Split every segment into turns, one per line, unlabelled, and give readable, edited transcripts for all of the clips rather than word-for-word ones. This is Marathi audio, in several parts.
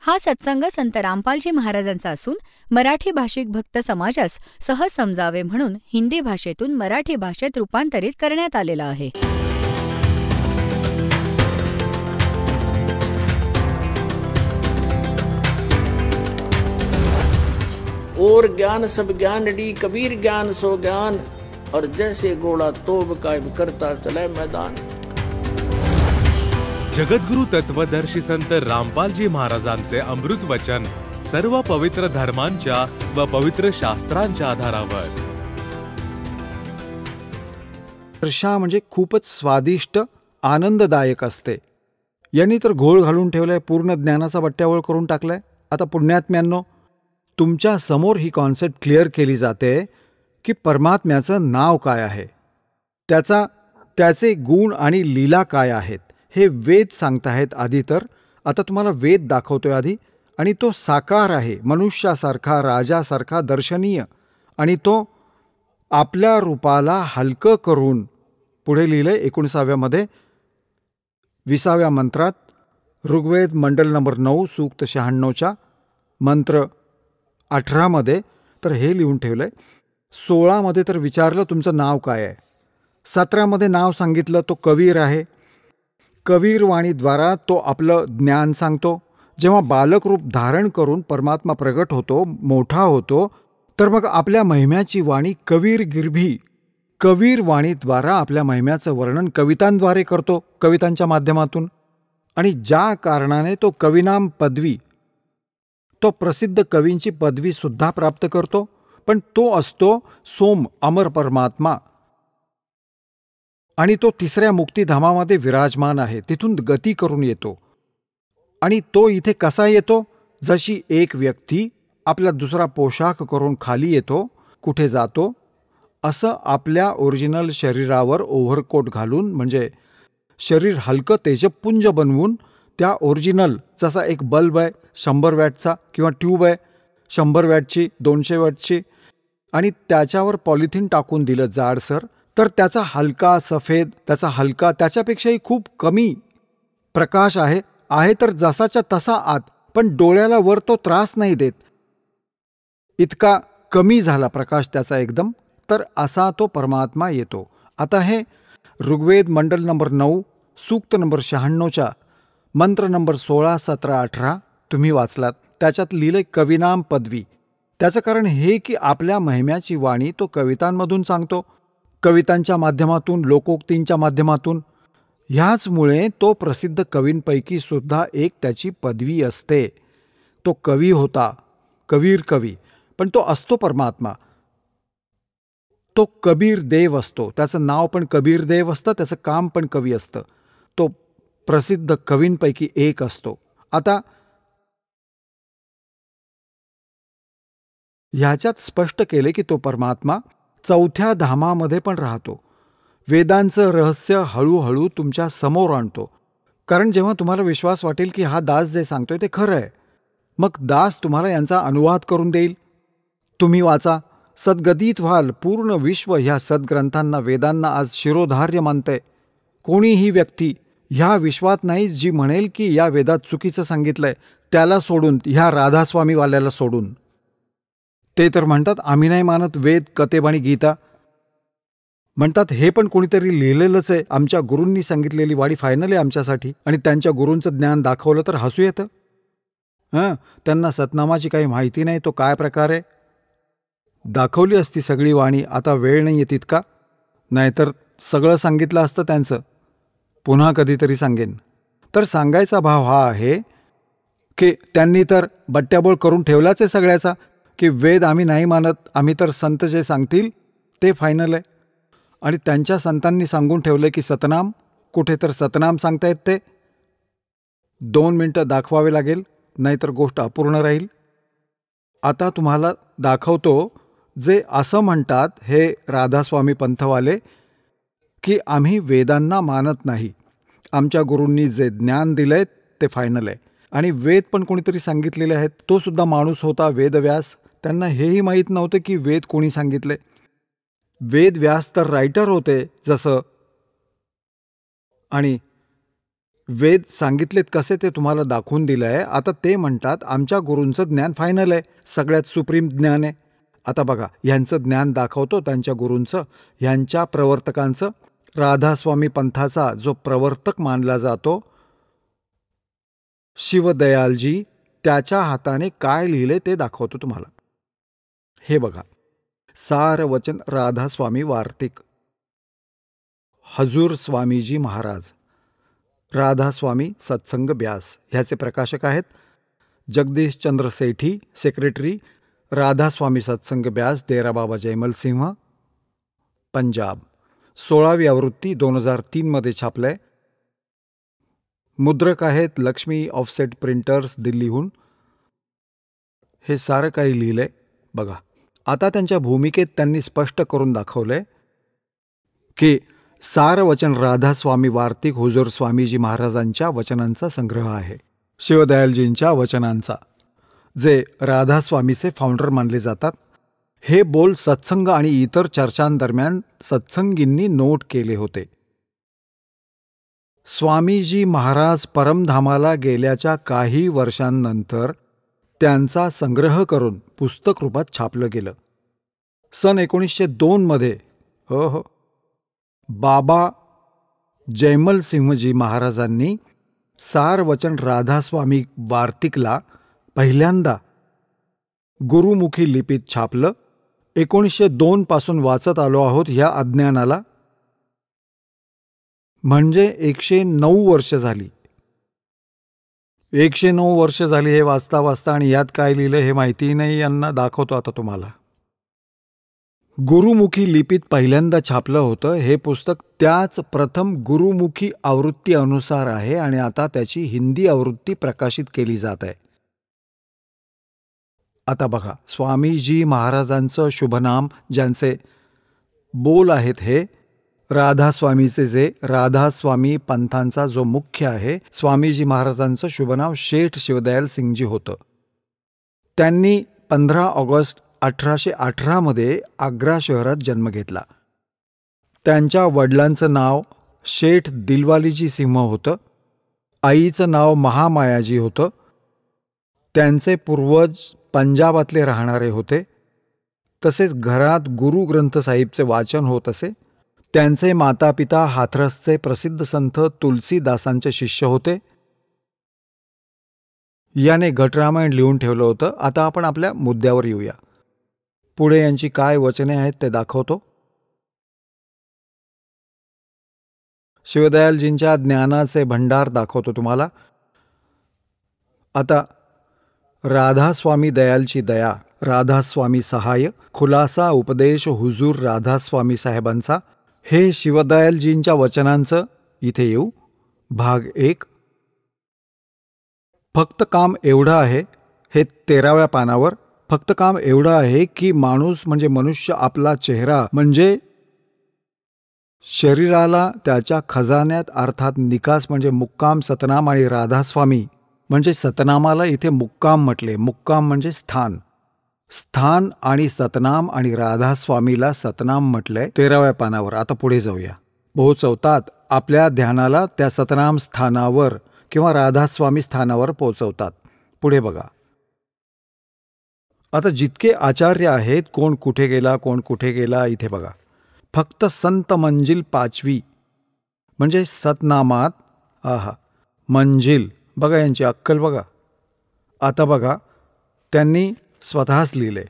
हा सत्संग संत रामपालजी महाराजांचा असून मराठी भाषिक भक्त समाजास सहज समजावे म्हणून हिंदी भाषेतून मराठी भाषेत रूपांतरित करण्यात आलेला आहे.
और ज्ञान सब ज्ञानडी कबीर ज्ञान सो ज्ञान और जैसे घोड़ा तोब कायम करता चले मैदान.
जगद्गुरु तत्वदर्शी संत रामपालजी महाराजांचे अमृत वचन सर्व पवित्र धर्मांच्या व पवित्र शास्त्रांच्या आधारावर.
वर्षा म्हणजे खूपच स्वादिष्ट आनंददायक असते. यांनी तर घोळ घालून ठेवलाय, पूर्ण ज्ञानाचा बट्ट्यावळ करून टाकलाय. आता पुण्यात्म्यांनो, तुमच्या समोर ही कॉन्सेप्ट क्लिअर केली जाते की परमात्म्याचं नाव काय आहे, त्याचे गुण आणि लीला काय आहेत हे वेद सांगताहेत आधी. तर आता तुम्हाला वेद दाखवतोय आधी, आणि तो साकार आहे, मनुष्यासारखा, राजासारखा, दर्शनीय, आणि तो आपल्या रूपाला हलकं करून पुढे लिहिलंय 19व्यामध्ये 20व्या मंत्रात, ऋग्वेद मंडल नंबर 9 सूक्त 96च्या मंत्र 18मध्ये तर हे लिहून ठेवलंय. 16मध्ये तर विचारलं तुमचं नाव काय आहे. 17मध्ये नाव सांगितलं तो कबीर आहे. कबीर वाणीद्वारा तो आपलं ज्ञान सांगतो. जेव्हा बालक रूप धारण करून परमात्मा प्रगट होतो, मोठा होतो, तर मग आपल्या महिम्याची वाणी कबीर गिरभी, कबीर वाणीद्वारा आपल्या महिम्याचं वर्णन कवितांद्वारे करतो, कवितांच्या माध्यमातून. आणि ज्या कारणाने तो कविनाम पदवी, तो प्रसिद्ध कवींची पदवी सुद्धा प्राप्त करतो, पण तो असतो सोम, अमर परमात्मा. आणि तो तिसऱ्या मुक्तिधामामध्ये विराजमान आहे, तिथून गती करून येतो. आणि तो इथे कसा येतो? जशी एक व्यक्ती आपला दुसरा पोशाख करून खाली येतो, कुठे जातो, असं आपल्या ओरिजिनल शरीरावर ओव्हरकोट घालून, म्हणजे शरीर हलकं तेजपुंज बनवून, त्या ओरिजिनल, जसा एक बल्ब आहे 100 वॅटचा किंवा ट्यूब आहे 100 वॅटची, 200 वॅटची, आणि त्याच्यावर पॉलिथिन टाकून दिलं जाडसर, तर त्याचा हलका सफेद, त्याचा हलका, त्याच्यापेक्षाही खूप कमी प्रकाश आहे तर जसाच्या तसा आत, पण डोळ्याला वर तो त्रास नाही देत, इतका कमी झाला प्रकाश त्याचा एकदम. तर असा तो परमात्मा येतो. आता हे ऋग्वेद मंडल नंबर 9 सूक्त नंबर 96च्या मंत्र नंबर 16, 17, 18 तुम्ही वाचलात. त्याच्यात लिहिलंय कविनाम पदवी. त्याचं कारण हे की आपल्या महिम्याची वाणी तो कवितांमधून सांगतो, कवितांच्या माध्यमातून, लोकोक्तींच्या माध्यमातून. ह्याचमुळे तो प्रसिद्ध कवींपैकी सुद्धा एक त्याची पदवी असते. तो कवी होता, कबीर कवी, पण तो असतो परमात्मा. तो कबीर देव असतो, त्याचं नाव पण कबीर देव असतं, त्याचं काम पण कवी असतं. तो प्रसिद्ध कवींपैकी एक असतो. आता ह्याच्यात स्पष्ट केले की तो परमात्मा 4थ्या धामामध्ये पण राहतो. वेदांचं रहस्य हळूहळू तुमच्या समोर आणतो. कारण जेव्हा तुम्हाला विश्वास वाटेल की हा दास जे सांगतोय ते खरं आहे, मग दास तुम्हाला यांचा अनुवाद करून देईल. तुम्ही वाचा, सद्गदित व्हाल. पूर्ण विश्व ह्या सद्ग्रंथांना, वेदांना आज शिरोधार्य मानतंय. कोणीही व्यक्ती ह्या विश्वात नाही जी म्हणेल की या वेदात चुकीचं सांगितलंय, त्याला सोडून, ह्या राधास्वामीवाल्याला सोडून. ते तर म्हणतात आम्ही नाही मानत वेद, कतेब आणि गीता. म्हणतात हे पण कोणीतरी लिहिलेलंच आहे, आमच्या गुरूंनी सांगितलेली वाणी फायनल आहे आमच्यासाठी. आणि त्यांच्या गुरूंचं ज्ञान दाखवलं तर हसू येतं. त्यांना सतनामाची काही माहिती नाही, तो काय प्रकार आहे. दाखवली असती सगळी वाणी, आता वेळ नाही आहे तितका, नाहीतर सगळं सांगितलं असतं त्यांचं. पुन्हा कधीतरी सांगेन. तर सांगायचा भाव हा आहे की त्यांनी तर बट्ट्याबोळ करून ठेवलाच आहे सगळ्याचा, की वेद आम्ही नाही मानत, आम्ही तर संत जे सांगतील ते फायनल आहे. आणि त्यांच्या संतांनी सांगून ठेवलं की सतनाम, कुठे तर सतनाम सांगतायत ते. 2 मिनटं दाखवावे लागेल, नाहीतर गोष्ट अपूर्ण राहील. आता तुम्हाला दाखवतो जे असं म्हणतात हे राधास्वामी पंथवाले की आम्ही वेदांना मानत नाही, आमच्या गुरूंनी जे ज्ञान दिलंय ते फायनल आहे. आणि वेद पण कोणीतरी सांगितलेले आहेत. तो सुद्धा माणूस होता, वेदव्यास. त्यांना हेही माहीत नव्हतं की वेद कोणी सांगितले. वेदव्यास तर रायटर होते जसं, आणि वेद सांगितलेत कसे ते तुम्हाला दाखवून दिलं आहे. आता ते म्हणतात आमच्या गुरूंचं ज्ञान फायनल आहे, सगळ्यात सुप्रीम ज्ञान आहे. आता बघा, ह्यांचं ज्ञान दाखवतो त्यांच्या गुरूंचं, ह्यांच्या प्रवर्तकांचं. राधास्वामी पंथाचा जो प्रवर्तक मानला जातो शिवदयालजी, त्याच्या हाताने काय लिहिले ते दाखवतो तुम्हाला. हे बघा, सारवचन राधास्वामी वार्तिक, हजूर स्वामीजी महाराज, राधास्वामी सत्संग ब्यास. ह्याचे प्रकाशक आहेत जगदीश चंद्र सेठी, सेक्रेटरी, राधास्वामी सत्संग ब्यास, डेरा बाबा जयमल सिंह, पंजाब. 16वी आवृत्ती 2003 मध्ये छापलंय. मुद्रक आहेत लक्ष्मी ऑफसेट प्रिंटर्स, दिल्लीहून. हे सारं काही लिहिलंय बघा. आता त्यांच्या भूमिकेत त्यांनी स्पष्ट करून दाखवलंय की सारवचन राधास्वामी वार्तिक हुजूर स्वामीजी महाराजांच्या वचनांचा संग्रह आहे, शिवदयालजींच्या वचनांचा, जे राधास्वामीचे फाउंडर मानले जातात. हे बोल सत्संग आणि इतर चर्चांदरम्यान सत्संगींनी नोट केले होते. स्वामीजी महाराज परमधामाला गेल्याच्या काही वर्षांनंतर त्यांचा संग्रह करून पुस्तक रूपात छापलं गेलं. सन 1902 मध्ये बाबा जयमल सिंहजी महाराजांनी सारवचन राधास्वामी वार्तिकला पहिल्यांदा गुरुमुखी लिपीत छापलं. 1902 पासून वाचत आलो आहोत ह्या अज्ञानाला, म्हणजे 109 वर्ष झाली. 109 वर्ष झाली हे वाचता वाचता, आणि यात काय लिहिलं हे माहिती नाही. यांना दाखवतो आता तुम्हाला. गुरुमुखी लिपीत पहिल्यांदा छापलं होतं हे पुस्तक. त्याच प्रथम गुरुमुखी आवृत्ती अनुसार आहे आणि आता त्याची हिंदी आवृत्ती प्रकाशित केली जात आहे. आता बघा, स्वामीजी महाराजांचं शुभनाम, ज्यांचे बोल आहेत हे राधास्वामीचे, जे राधास्वामी पंथांचा जो मुख्य आहे, स्वामीजी महाराजांचं शुभनाव शेठ शिवदयाल सिंगजी होतं. त्यांनी 15 ऑगस्ट 1818 मध्ये आग्रा शहरात जन्म घेतला. त्यांच्या वडिलांचं नाव शेठ दिलवालीजी सिंह होतं. आईचं नाव महामायाजी होतं. त्यांचे पूर्वज पंजाबातले राहणारे होते. तसेच घरात गुरु ग्रंथ साहिबचे वाचन होत असे. त्यांचे मातापिता हाथरसचे प्रसिद्ध संत तुलसीदासांचे शिष्य होते. याने घटरामायण लिहून ठेवलं होतं. आता आपण आपल्या मुद्द्यावर येऊया. पुढे यांची काय वचने आहेत ते दाखवतो. शिवदयालजींच्या ज्ञानाचे भंडार दाखवतो तुम्हाला. आता राधास्वामी दयालची दया, राधास्वामी सहाय, खुलासा उपदेश हुजूर राधास्वामी साहेबांचा, हे शिवदयालजींच्या वचनांचं इथे येऊ. भाग 1. फक्त काम एवढं आहे, हे 13व्या पानावर. फक्त काम एवढं आहे की माणूस म्हणजे मनुष्य आपला चेहरा म्हणजे शरीराला त्याच्या खजान्यात अर्थात निकास म्हणजे मुक्काम, सतनाम आणि राधास्वामी म्हणजे सतनामाला इथे मुक्काम म्हटले. मुक्काम म्हणजे स्थान, स्थान आणि सतनाम, आणि राधास्वामीला सतनाम म्हटलंय 13व्या पानावर. आता पुढे जाऊया. पोहोचवतात आपल्या ध्यानाला त्या सतनाम स्थानावर किंवा राधास्वामी स्थानावर पोहोचवतात. पुढे बघा. आता जितके आचार्य आहेत, कोण कुठे गेला कोण कुठे गेला, इथे बघा. फक्त संत मंजिल 5वी म्हणजे सतनामात. मंजिल बघा, यांची अक्कल बघा. आता बघा, त्यांनी स्वतःच लिहिले.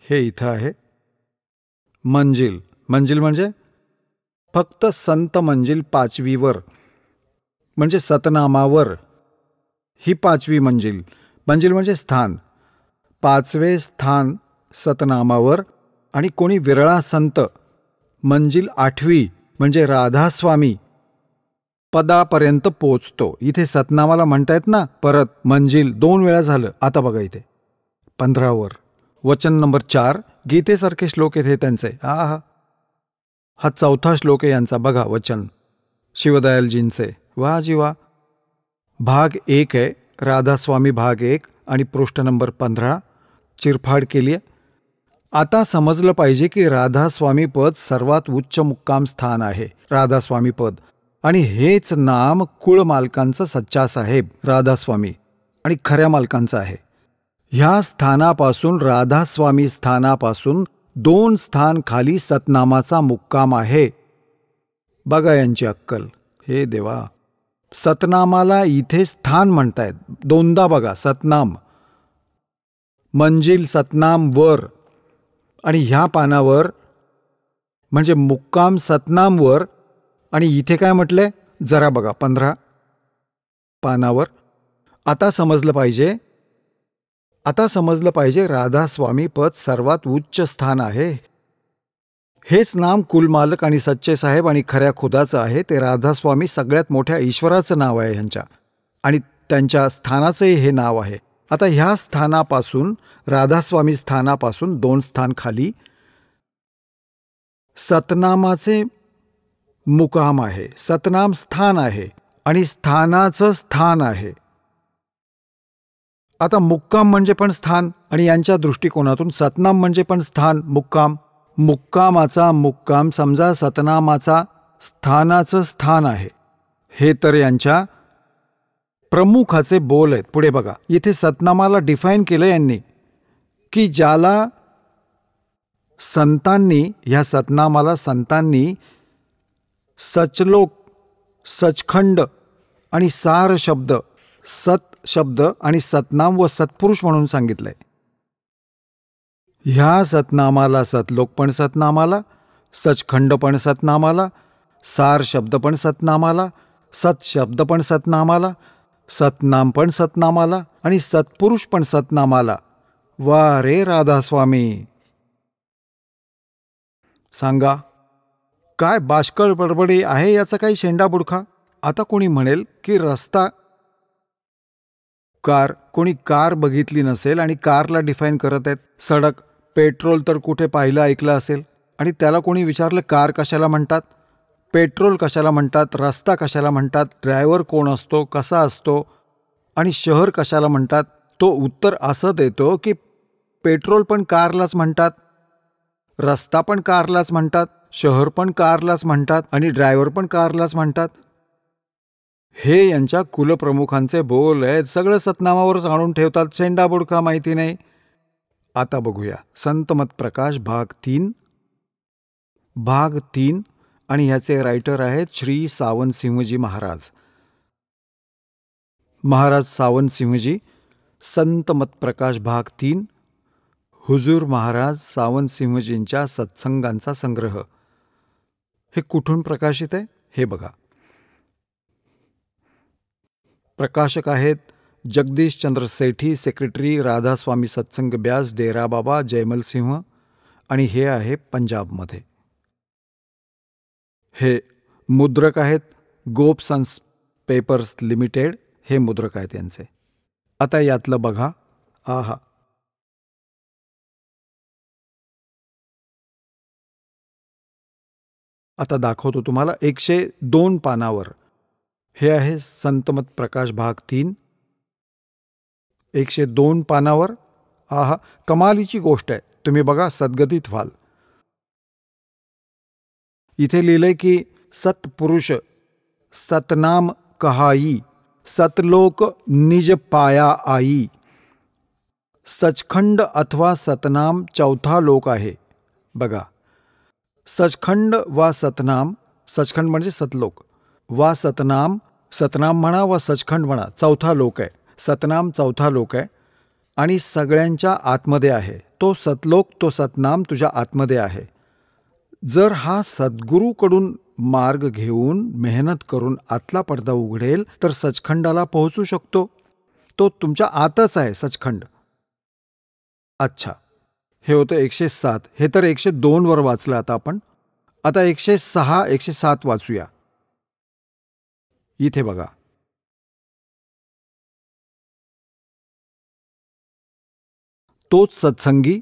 हे इथं आहे मंजिल. मंजिल म्हणजे फक्त संत मंजिल 5वीवर म्हणजे सतनामावर. ही 5वी मंजिल. मंजिल म्हणजे स्थान, 5वे स्थान सतनामावर. आणि कोणी विरळा संत मंजिल 8वी म्हणजे राधास्वामी पदापर्यंत पोचतो. इथे सतनामाला म्हणतायत ना, परत मंजिल 2 वेळा झालं. आता बघा इथे 15वर वचन नंबर 4, गीतेसारखे श्लोक येथे त्यांचे. हा 4था श्लोक आहे यांचा. बघा वचन शिवदयालजींचे. वा जी वा. भाग 1 आहे, राधास्वामी भाग 1 आणि पृष्ठ नंबर 15 चिरफाड केली आहे. आता समजलं पाहिजे की राधास्वामी पद सर्वात उच्च मुक्काम स्थान आहे. राधास्वामी पद आणि हेच नाम कुळ मालकांचं सच्चा साहेब राधास्वामी आणि खऱ्या मालकांचं आहे. ह्या स्थानापासून राधास्वामी स्थानापासून 2 स्थान खाली सतनामाचा मुक्काम आहे. बघा यांची अक्कल. हे देवा, सतनामाला इथे स्थान म्हणतायत. 2दा बघा, सतनाम, मंजिल सतनाम वर, आणि ह्या पानावर म्हणजे मुक्काम सतनामवर, आणि इथे काय म्हटलंय जरा बघा 15 पानावर. आता समजलं पाहिजे राधास्वामी पद सर्वात उच्च स्थान आहे. हेच नाम कुलमालक आणि सच्चे साहेब आणि खऱ्या खुदाचं आहे. ते राधास्वामी सगळ्यात मोठ्या ईश्वराचं नाव आहे ह्यांच्या, आणि त्यांच्या स्थानाचंही हे नाव आहे. आता ह्या स्थानापासून, राधास्वामी स्थानापासून 2 स्थान खाली सतनामाचे मुकाम आहे. सतनाम स्थान आहे आणि स्थानाचं स्थान आहे. आता मुक्काम म्हणजे पण स्थान, आणि यांच्या दृष्टिकोनातून सतनाम म्हणजे पण स्थान, मुक्काम. मुक्कामाचा मुक्काम समजा सतनामाचा स्थानाचं स्थान आहे. हे तर यांच्या प्रमुखाचे बोल आहेत. पुढे बघा, इथे सतनामाला डिफाईन केलं यांनी की ज्याला संतांनी, ह्या सतनामाला संतांनी सचलोक, सचखंड आणि सार शब्द, सत शब्द आणि सतनाम व सत्पुरुष म्हणून सांगितलंय. ह्या सतनामाला सतलोक पण सतनामाला, सचखंड पण सतनामाला, सार शब्द पण सतनामाला, सत शब्द पण सतनामाला, सतनाम पण सतनामाला आणि सत्पुरुष पण सतनामाला. वा रे राधास्वामी, सांगा काय बाष्कळ बडबडी आहे याचा काही शेंडा बुडखा. आता कोणी म्हणेल की रस्ता, कार, कोणी कार बघितली नसेल आणि कारला डिफाईन करत आहेत. सडक, पेट्रोल तर कुठे पाहिलं ऐकलं असेल, आणि त्याला कोणी विचारलं कार कशाला म्हणतात, पेट्रोल कशाला म्हणतात, रस्ता कशाला म्हणतात, ड्रायव्हर कोण असतो, कसा असतो, आणि शहर कशाला म्हणतात, तो उत्तर असं देतो की पेट्रोल पण कारलाच म्हणतात, रस्ता पण कारलाच म्हणतात, शहर पण कारलाच म्हणतात, आणि ड्रायव्हर पण कारलाच म्हणतात. हे यांच्या कुलप्रमुखांचे बोल आहेत. सगळं सतनामावरच आणून ठेवतात, शेंडा बुडका माहिती नाही. आता बघूया संतमत प्रकाश भाग 3, आणि ह्याचे रायटर आहेत श्री सावंतसिंहजी महाराज. महाराज सावंतसिंहजी, संतमत प्रकाश भाग 3, हुजूर महाराज सावंतसिंहजींच्या सत्संगांचा संग्रह. हे कुठून प्रकाशित आहे हे बघा. प्रकाशक आहेत जगदीश चंद्र सेठी, सेक्रेटरी राधास्वामी सत्संग ब्यास, डेरा बाबा, जयमल सिंह, आणि हे आहे पंजाबमध्ये. हे मुद्रक आहेत गोप सन्स पेपर्स लिमिटेड, हे मुद्रक आहेत यांचे. आता यातलं बघा. आहा, आता दाखवतो तुम्हाला 102 पानावर. हे आहे संतमत प्रकाश भाग 3, 102 पानावर. आहा, कमालीची गोष्ट आहे. तुम्ही बघा, सद्गतीत व्हाल. इथे लिहिलंय की सत्पुरुष सतनाम कहाई, सतलोक निज पाया आई. सचखंड अथवा सतनाम चौथा लोक आहे. बघा, सचखंड वा सतनाम, सचखंड म्हणजे सतलोक, वा सतनाम, सतनाम म्हणा वा सचखंड म्हणा, चौथा लोक आहे. सतनाम चौथा लोक आहे आणि सगळ्यांच्या आतमध्ये आहे. तो सतलोक, तो सतनाम तुझ्या आतमध्ये आहे. जर हा सद्गुरूकडून मार्ग घेऊन मेहनत करून आतला पडदा उघडेल तर सचखंडाला पोहोचू शकतो. तो तुमच्या आतच आहे सचखंड. अच्छा, हे होतं 107. हे तर 102 वर वाचलं आता आपण. आता 106, 107 वाचूया. इथे बघा, तोच सत्संगी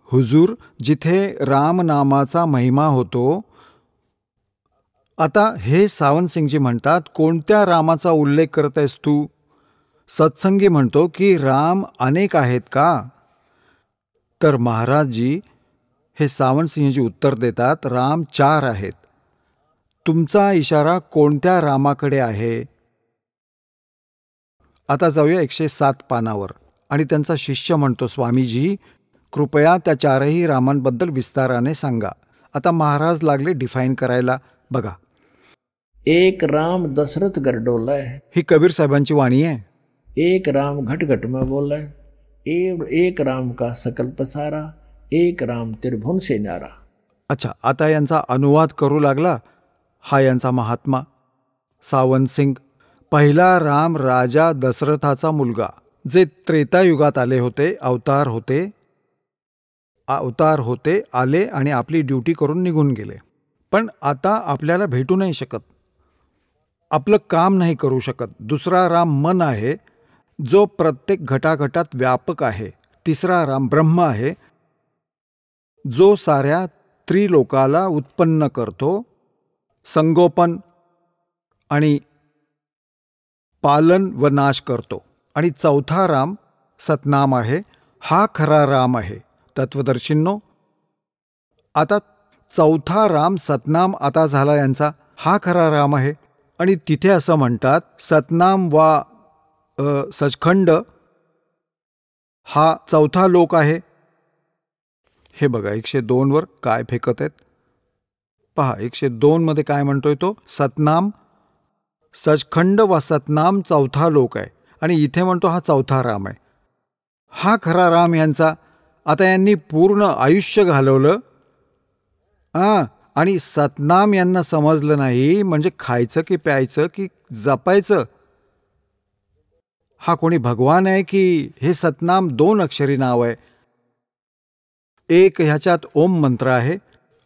हुजूर जिथे रामनामाचा महिमा होतो. आता हे सावंतसिंगजी म्हणतात, कोणत्या रामाचा उल्लेख करत आहेस तू? सत्संगी म्हणतो की राम अनेक आहेत का? तर महाराजजी हे सावंतसिंहजी उत्तर देतात, राम 4 आहेत. तुमचा इशारा कोणत्या रामाकडे आहे? आता जाऊया 107 पानावर. आणि त्यांचा शिष्य म्हणतो, स्वामीजी कृपया त्या चारही रामांबद्दल विस्ताराने सांगा. आता महाराज लागले डिफाईन करायला. बघा,
एक राम दशरथ घर डोला है,
ही कबीर साहेबांची वाणी आहे.
एक राम घट घट में बोला है, एक राम का सकल पसारा, एक राम त्रिभुवन से न्यारा.
अच्छा, आता यांचा अनुवाद करू लागला हा यांचा महात्मा सावंत सिंग. पहिला राम राजा दशरथाचा मुलगा, जे त्रेतायुगात आले होते, अवतार होते, आले आणि आपली ड्युटी करून निघून गेले. पण आता आपल्याला भेटू नाही शकत, आपलं काम नाही करू शकत. दुसरा राम मन आहे, जो प्रत्येक घटाघटात व्यापक आहे. तिसरा राम ब्रह्म आहे, जो साऱ्या त्रिलोकाला उत्पन्न करतो, संगोपन आणि पालन व नाश करतो. आणि चौथा राम सतनाम आहे, हा खरा राम आहे. तत्वदर्शींनो, आता चौथा राम सतनाम आता झाला यांचा, हा खरा राम आहे. आणि तिथे असं म्हणतात, सतनाम वा सचखंड हा चौथा लोक आहे. हे बघा 102 वर काय फेकत आहेत पहा. 102 मध्ये काय म्हणतोय तो, सतनाम सचखंड वा सतनाम चौथा लोक आहे. आणि इथे म्हणतो हा चौथा राम आहे, हा खरा राम यांचा. आता यांनी पूर्ण आयुष्य घालवलं आणि सतनाम यांना समजलं नाही, म्हणजे खायचं की प्यायचं की जपायचं. हा कोणी भगवान आहे की हे सतनाम 2 अक्षरी नाव आहे. एक ह्याच्यात ओम मंत्र आहे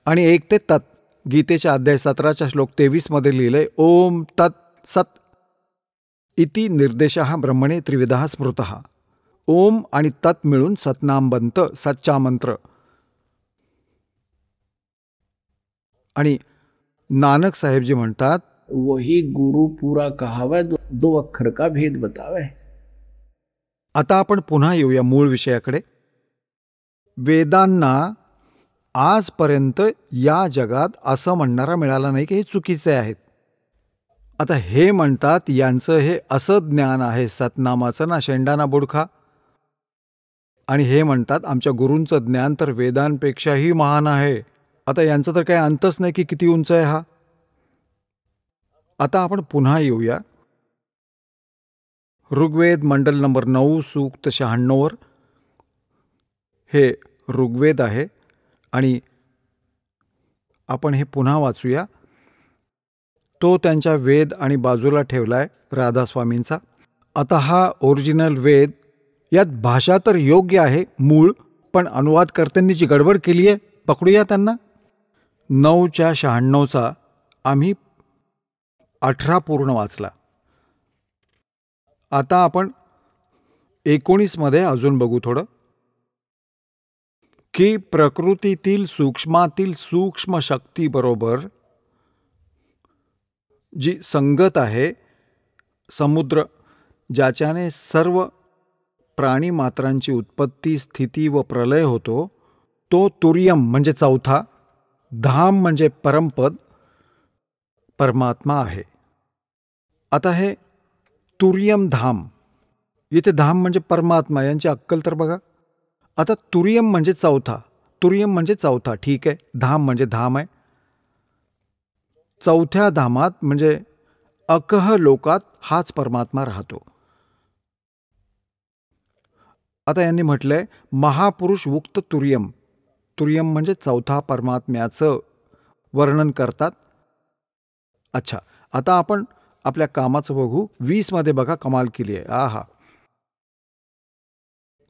आणि एक ते तत्. गीतेच्या अध्याय 17च्या श्लोक 23 मध्ये लिहिलंय, ओम तत् सत इति निर्देशः ब्रह्मणे त्रिविधः स्मृतः. ओम आणि तत् मिळून सतनाम बनतं, सच्चा मंत्र. आणि नानक साहेबजी म्हणतात,
वही गुरु पूरा कहावे, दो अक्षर का भेद बतावे.
आता आपण पुन्हा येऊया मूळ विषयाकडे. वेदांना आजपर्यंत या जगात असं म्हणणारा मिळाला नाही की हे चुकीचे आहेत. आता हे म्हणतात यांचं हे असं ज्ञान आहे सतनामाचं ना शेंडाना बुडखा. आणि हे म्हणतात आमच्या गुरूंचं ज्ञान तर वेदांपेक्षाही महान आहे. आता यांचं तर काही अंतच नाही की किती उंच आहे हा. आता आपण पुन्हा येऊया ऋग्वेद मंडल नंबर 9 सूक्त 96 वर. हे ऋग्वेद आहे आणि आपण हे पुन्हा वाचूया. तो त्यांच्या वेद आणि बाजूला ठेवलाय राधास्वामींचा. आता हा ओरिजिनल वेद, यात भाषा तर योग्य आहे मूळ, पण अनुवादकर्त्यांनी जी गडबड केली आहे पकडूया त्यांना. 9च्या 96चा आम्ही 18 पूर्ण वाचला. आता आपण 19 मध्ये अजून बघू थोडं, की प्रकृतीतील सूक्ष्मातील सूक्ष्म शक्तीबरोबर जी संगत आहे, समुद्र ज्याच्याने सर्व प्राणीमात्रांची उत्पत्ती, स्थिती व प्रलय होतो, तो तुर्यम म्हणजे चौथा, धाम म्हणजे परमपद परमात्मा आहे. आता हे तुर्यम धाम, इथे धाम म्हणजे परमात्मा, यांची अक्कल तर बघा. आता तुर्यम म्हणजे चौथा, तुर्यम म्हणजे चौथा, ठीक आहे. धाम म्हणजे धाम आहे. चौथ्या धामात म्हणजे अकह लोकात हाच परमात्मा राहतो. आता यांनी म्हटलंय महापुरुष उक्त तुर्यम, तुर्यम म्हणजे चौथा परमात्म्याचं वर्णन करतात. अच्छा, आता आपण आपल्या कामाचं बघू. 20 मध्ये बघा कमाल केली आहे. आहा,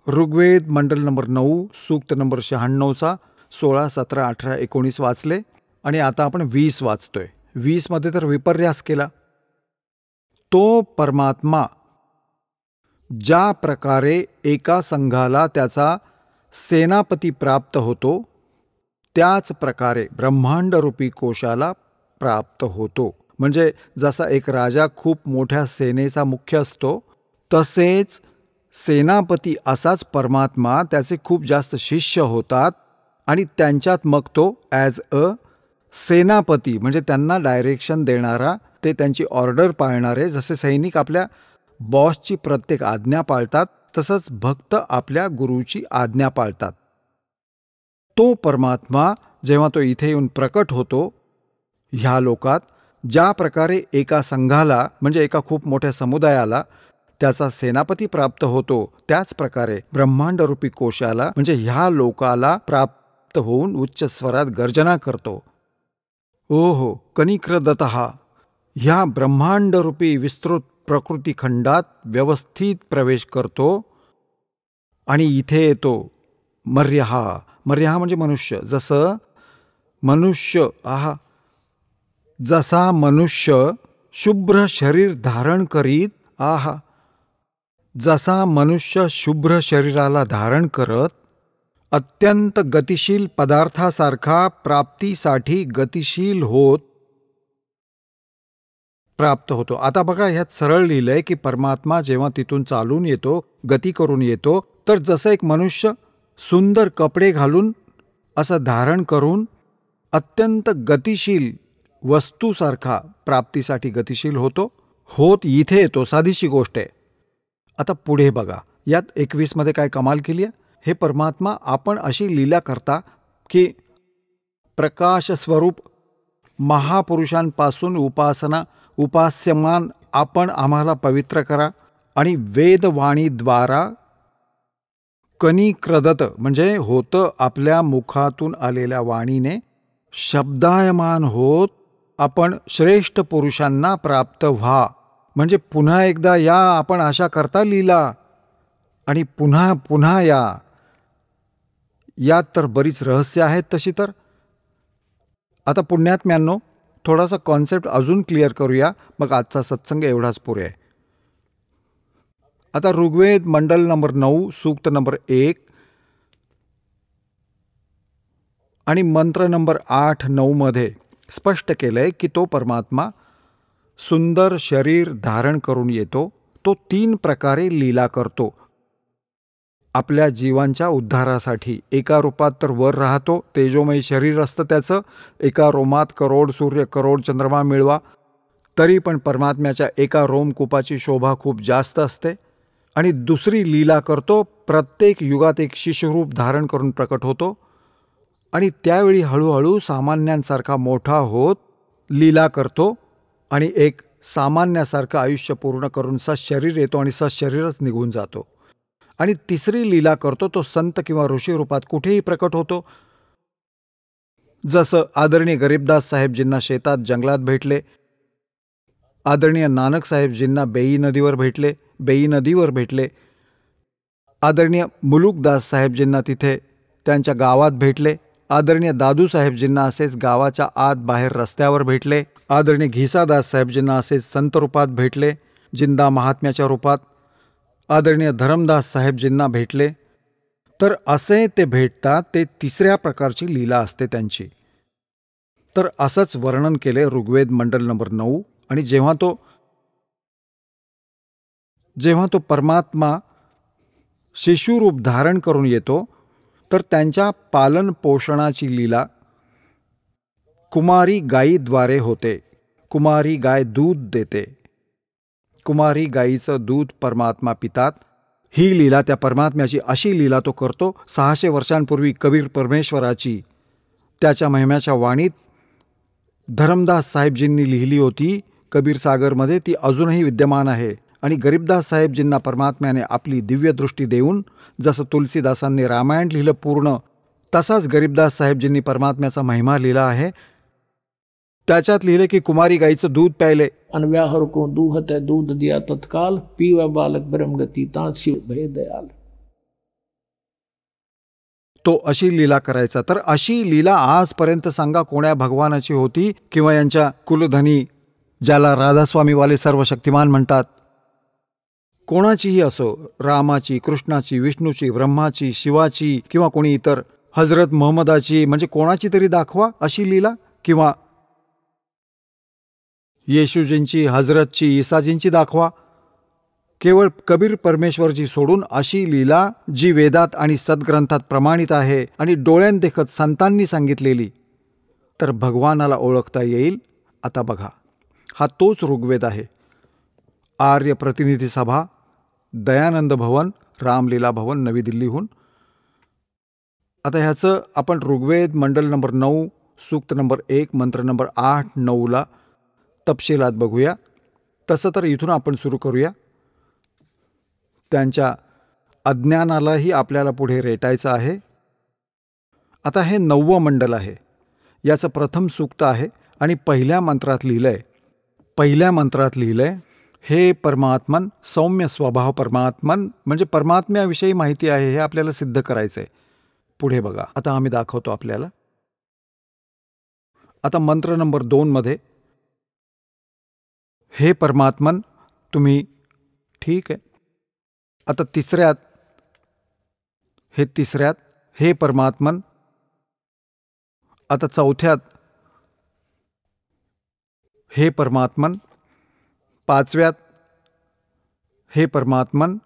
ऋग्वेद मंडल नंबर 9 सूक्त नंबर 96चा 16, 17, 18, 19 वाचले आणि आता आपण 20 वाचतोय. 20 मध्ये तर विपर्यास केला. तो परमात्मा ज्या प्रकारे एका संघाला त्याचा सेनापती प्राप्त होतो, त्याच प्रकारे ब्रह्मांडरूपी कोशाला प्राप्त होतो. म्हणजे जसा एक राजा खूप मोठ्या सेनेचा मुख्य असतो, तसेच सेनापती असाच परमात्मा, त्याचे खूप जास्त शिष्य होतात आणि त्यांच्यात मग तो ॲज अ सेनापती म्हणजे त्यांना डायरेक्शन देणारा, ते त्यांची ऑर्डर पाळणारे. जसे सैनिक आपल्या बॉसची प्रत्येक आज्ञा पाळतात, तसंच भक्त आपल्या गुरुची आज्ञा पाळतात. तो परमात्मा जेव्हा तो इथे येऊन प्रकट होतो ह्या लोकात, ज्या प्रकारे एका संघाला म्हणजे एका खूप मोठ्या समुदायाला त्याचा सेनापती प्राप्त होतो, त्याच प्रकारे ब्रह्मांडरूपी कोशाला म्हणजे ह्या लोकाला प्राप्त होऊन उच्च स्वरात गर्जना करतो. ओहो कनिक्रदतः ह्या ब्रह्मांडरूपी विस्तृत प्रकृती खंडात व्यवस्थित प्रवेश करतो आणि इथे येतो. मर्याहा, मर्याहा म्हणजे मनुष्य. जसं मनुष्य जसा मनुष्य शुभ्र शरीर धारण करीत जसा मनुष्य शुभ्र शरीराला धारण करत अत्यंत गतिशील पदार्थासारखा प्राप्तीसाठी गतिशील होत प्राप्त होतो. आता बघा ह्यात सरळ लिहिलंय की परमात्मा जेव्हा तिथून चालून येतो, गती करून येतो, तर जसं एक मनुष्य सुंदर कपडे घालून असं धारण करून अत्यंत गतिशील वस्तूसारखा प्राप्तीसाठी गतिशील होत इथे येतो. साधीशी गोष्ट आहे. आता पुढे बघा, यात 21 मध्ये काय कमाल केली आहे. हे परमात्मा आपण अशी लीला करता की प्रकाश स्वरूप महापुरुषांपासून उपास्यमान आपण आम्हाला पवित्र करा आणि वेदवाणीद्वारा कनिक्रदत म्हणजे होतं आपल्या मुखातून आलेल्या वाणीने शब्दायमान होत आपण श्रेष्ठ पुरुषांना प्राप्त व्हा. म्हणजे पुन्हा एकदा या आपण आशा करता लीला आणि पुन्हा पुन्हा यात तर बरीच रहस्य आहेत तशी तर. आता पुण्यात्म्यांनो थोडासा कॉन्सेप्ट अजून क्लिअर करूया, मग आजचा सत्संग एवढाच पुरे आहे. आता ऋग्वेद मंडल नंबर 9 सूक्त नंबर 1 आणि मंत्र नंबर 8-9 मध्ये स्पष्ट केलंय की तो परमात्मा सुंदर शरीर धारण करून येतो. तो 3 प्रकारे लीला करतो आपल्या जीवांच्या उद्धारासाठी. एका रूपात तर वर राहतो, तेजोमयी शरीर असतं त्याचं, एका रोमात करोड सूर्य करोड चंद्रमा मिळवा, तरी पण परमात्म्याच्या एका रोमकूपाची शोभा खूप जास्त असते. आणि दुसरी लीला करतो, प्रत्येक युगात एक शिशुरूप धारण करून प्रकट होतो आणि त्यावेळी हळूहळू सामान्यांसारखा मोठा होत लीला करतो आणि एक सामान्यासारखं आयुष्य पूर्ण करून सशरीर येतो आणि सशरीरच निघून जातो. आणि तिसरी लीला करतो, तो संत किंवा ऋषी रूपात कुठेही प्रकट होतो. जसं आदरणीय गरीबदास साहेबजींना शेतात जंगलात भेटले, आदरणीय नानक साहेबजींना बेई नदीवर भेटले, आदरणीय मुलुकदास साहेबजींना तिथे त्यांच्या गावात भेटले, आदरणीय दादू साहेबजींना असेच गावाच्या आत बाहेर रस्त्यावर भेटले, आदरणीय घिसादास साहेबजींना असेच संत रूपात भेटले, जिंदा महात्म्याच्या रूपात, आदरणीय धरमदास साहेबजींना भेटले. तर असे ते भेटतात, ते तिसऱ्या प्रकारची लीला असते त्यांची. तर असंच वर्णन केले ऋग्वेद मंडल नंबर 9. आणि जेव्हा तो परमात्मा शिशुरूप धारण करून येतो, तर त्यांच्या पालन पोषणाची लीला कुमारी गायीद्वारे होते. कुमारी गाय दूध देते, कुमारी गायीचं दूध परमात्मा पितात. ही लीला त्या परमात्म्याची अशी लीला तो करतो. 600 वर्षांपूर्वी कबीर परमेश्वराची त्याच्या महिम्याच्या वाणीत धरमदास साहेबजींनी लिहिली होती कबीर सागरमध्ये, ती अजूनही विद्यमान आहे. आणि गरीबदास साहेबजींना परमात्म्याने आपली दिव्य दृष्टी देऊन, जसं तुलसीदासांनी रामायण लिहिलं पूर्ण, तसाच गरीबदास साहेबजींनी परमात्म्याचा महिमा लिहिला आहे. त्याच्यात लिहिले की कुमारी गाईचं दूध प्यायले,
अनव्याहर को दूहत दूध दिया तत्काल, पीवा बालक ब्रह्मगती तात शिव भय दयाल.
तो अशी लीला करायचा. तर अशी लीला आजपर्यंत सांगा कोण्या भगवानाची होती किंवा यांच्या कुलधनी ज्याला राधास्वामीवाले सर्व शक्तिमान म्हणतात, कोणाचीही असो, रामाची, कृष्णाची, विष्णूची, ब्रह्माची, शिवाची किंवा कोणी इतर, हजरत मोहम्मदाची, म्हणजे कोणाची तरी दाखवा अशी लीला. किंवा येशूजींची, हजरतची, ईसाजींची दाखवा. केवळ कबीर परमेश्वरजी सोडून अशी लीला जी वेदात आणि सद्ग्रंथात प्रमाणित आहे आणि डोळ्यांदेखत संतांनी सांगितलेली, तर भगवानाला ओळखता येईल. आता बघा, हा तोच ऋग्वेद आहे. आर्य प्रतिनिधी सभा, दयानंद भवन, रामलीला भवन, नवी दिल्लीहून. आता ह्याचं आपण ऋग्वेद मंडल नंबर 9, सूक्त नंबर 1, मंत्र नंबर 8-9ला तपशिलात बघूया. तसं तर इथून आपण सुरू करूया. त्यांच्या अज्ञानालाही आपल्याला पुढे रेटायचं आहे. आता हे 9वं मंडल आहे. याचं प्रथम सूक्त आहे आणि पहिल्या मंत्रात लिहिलंय, हे परमात्मन, सौम्य स्वभाव परमात्मन, म्हणजे परमात्म्याविषयी माहिती आहे, हे आपल्याला सिद्ध करायचं आहे. पुढे बघा, आता आम्ही दाखवतो आपल्याला. आता मंत्र नंबर 2मध्ये हे परमात्मन तुम्ही, ठीक आहे. आता तिसऱ्यात हे परमात्मन. आता चौथ्यात हे परमात्मन. 5व्यात हे परमात्मन.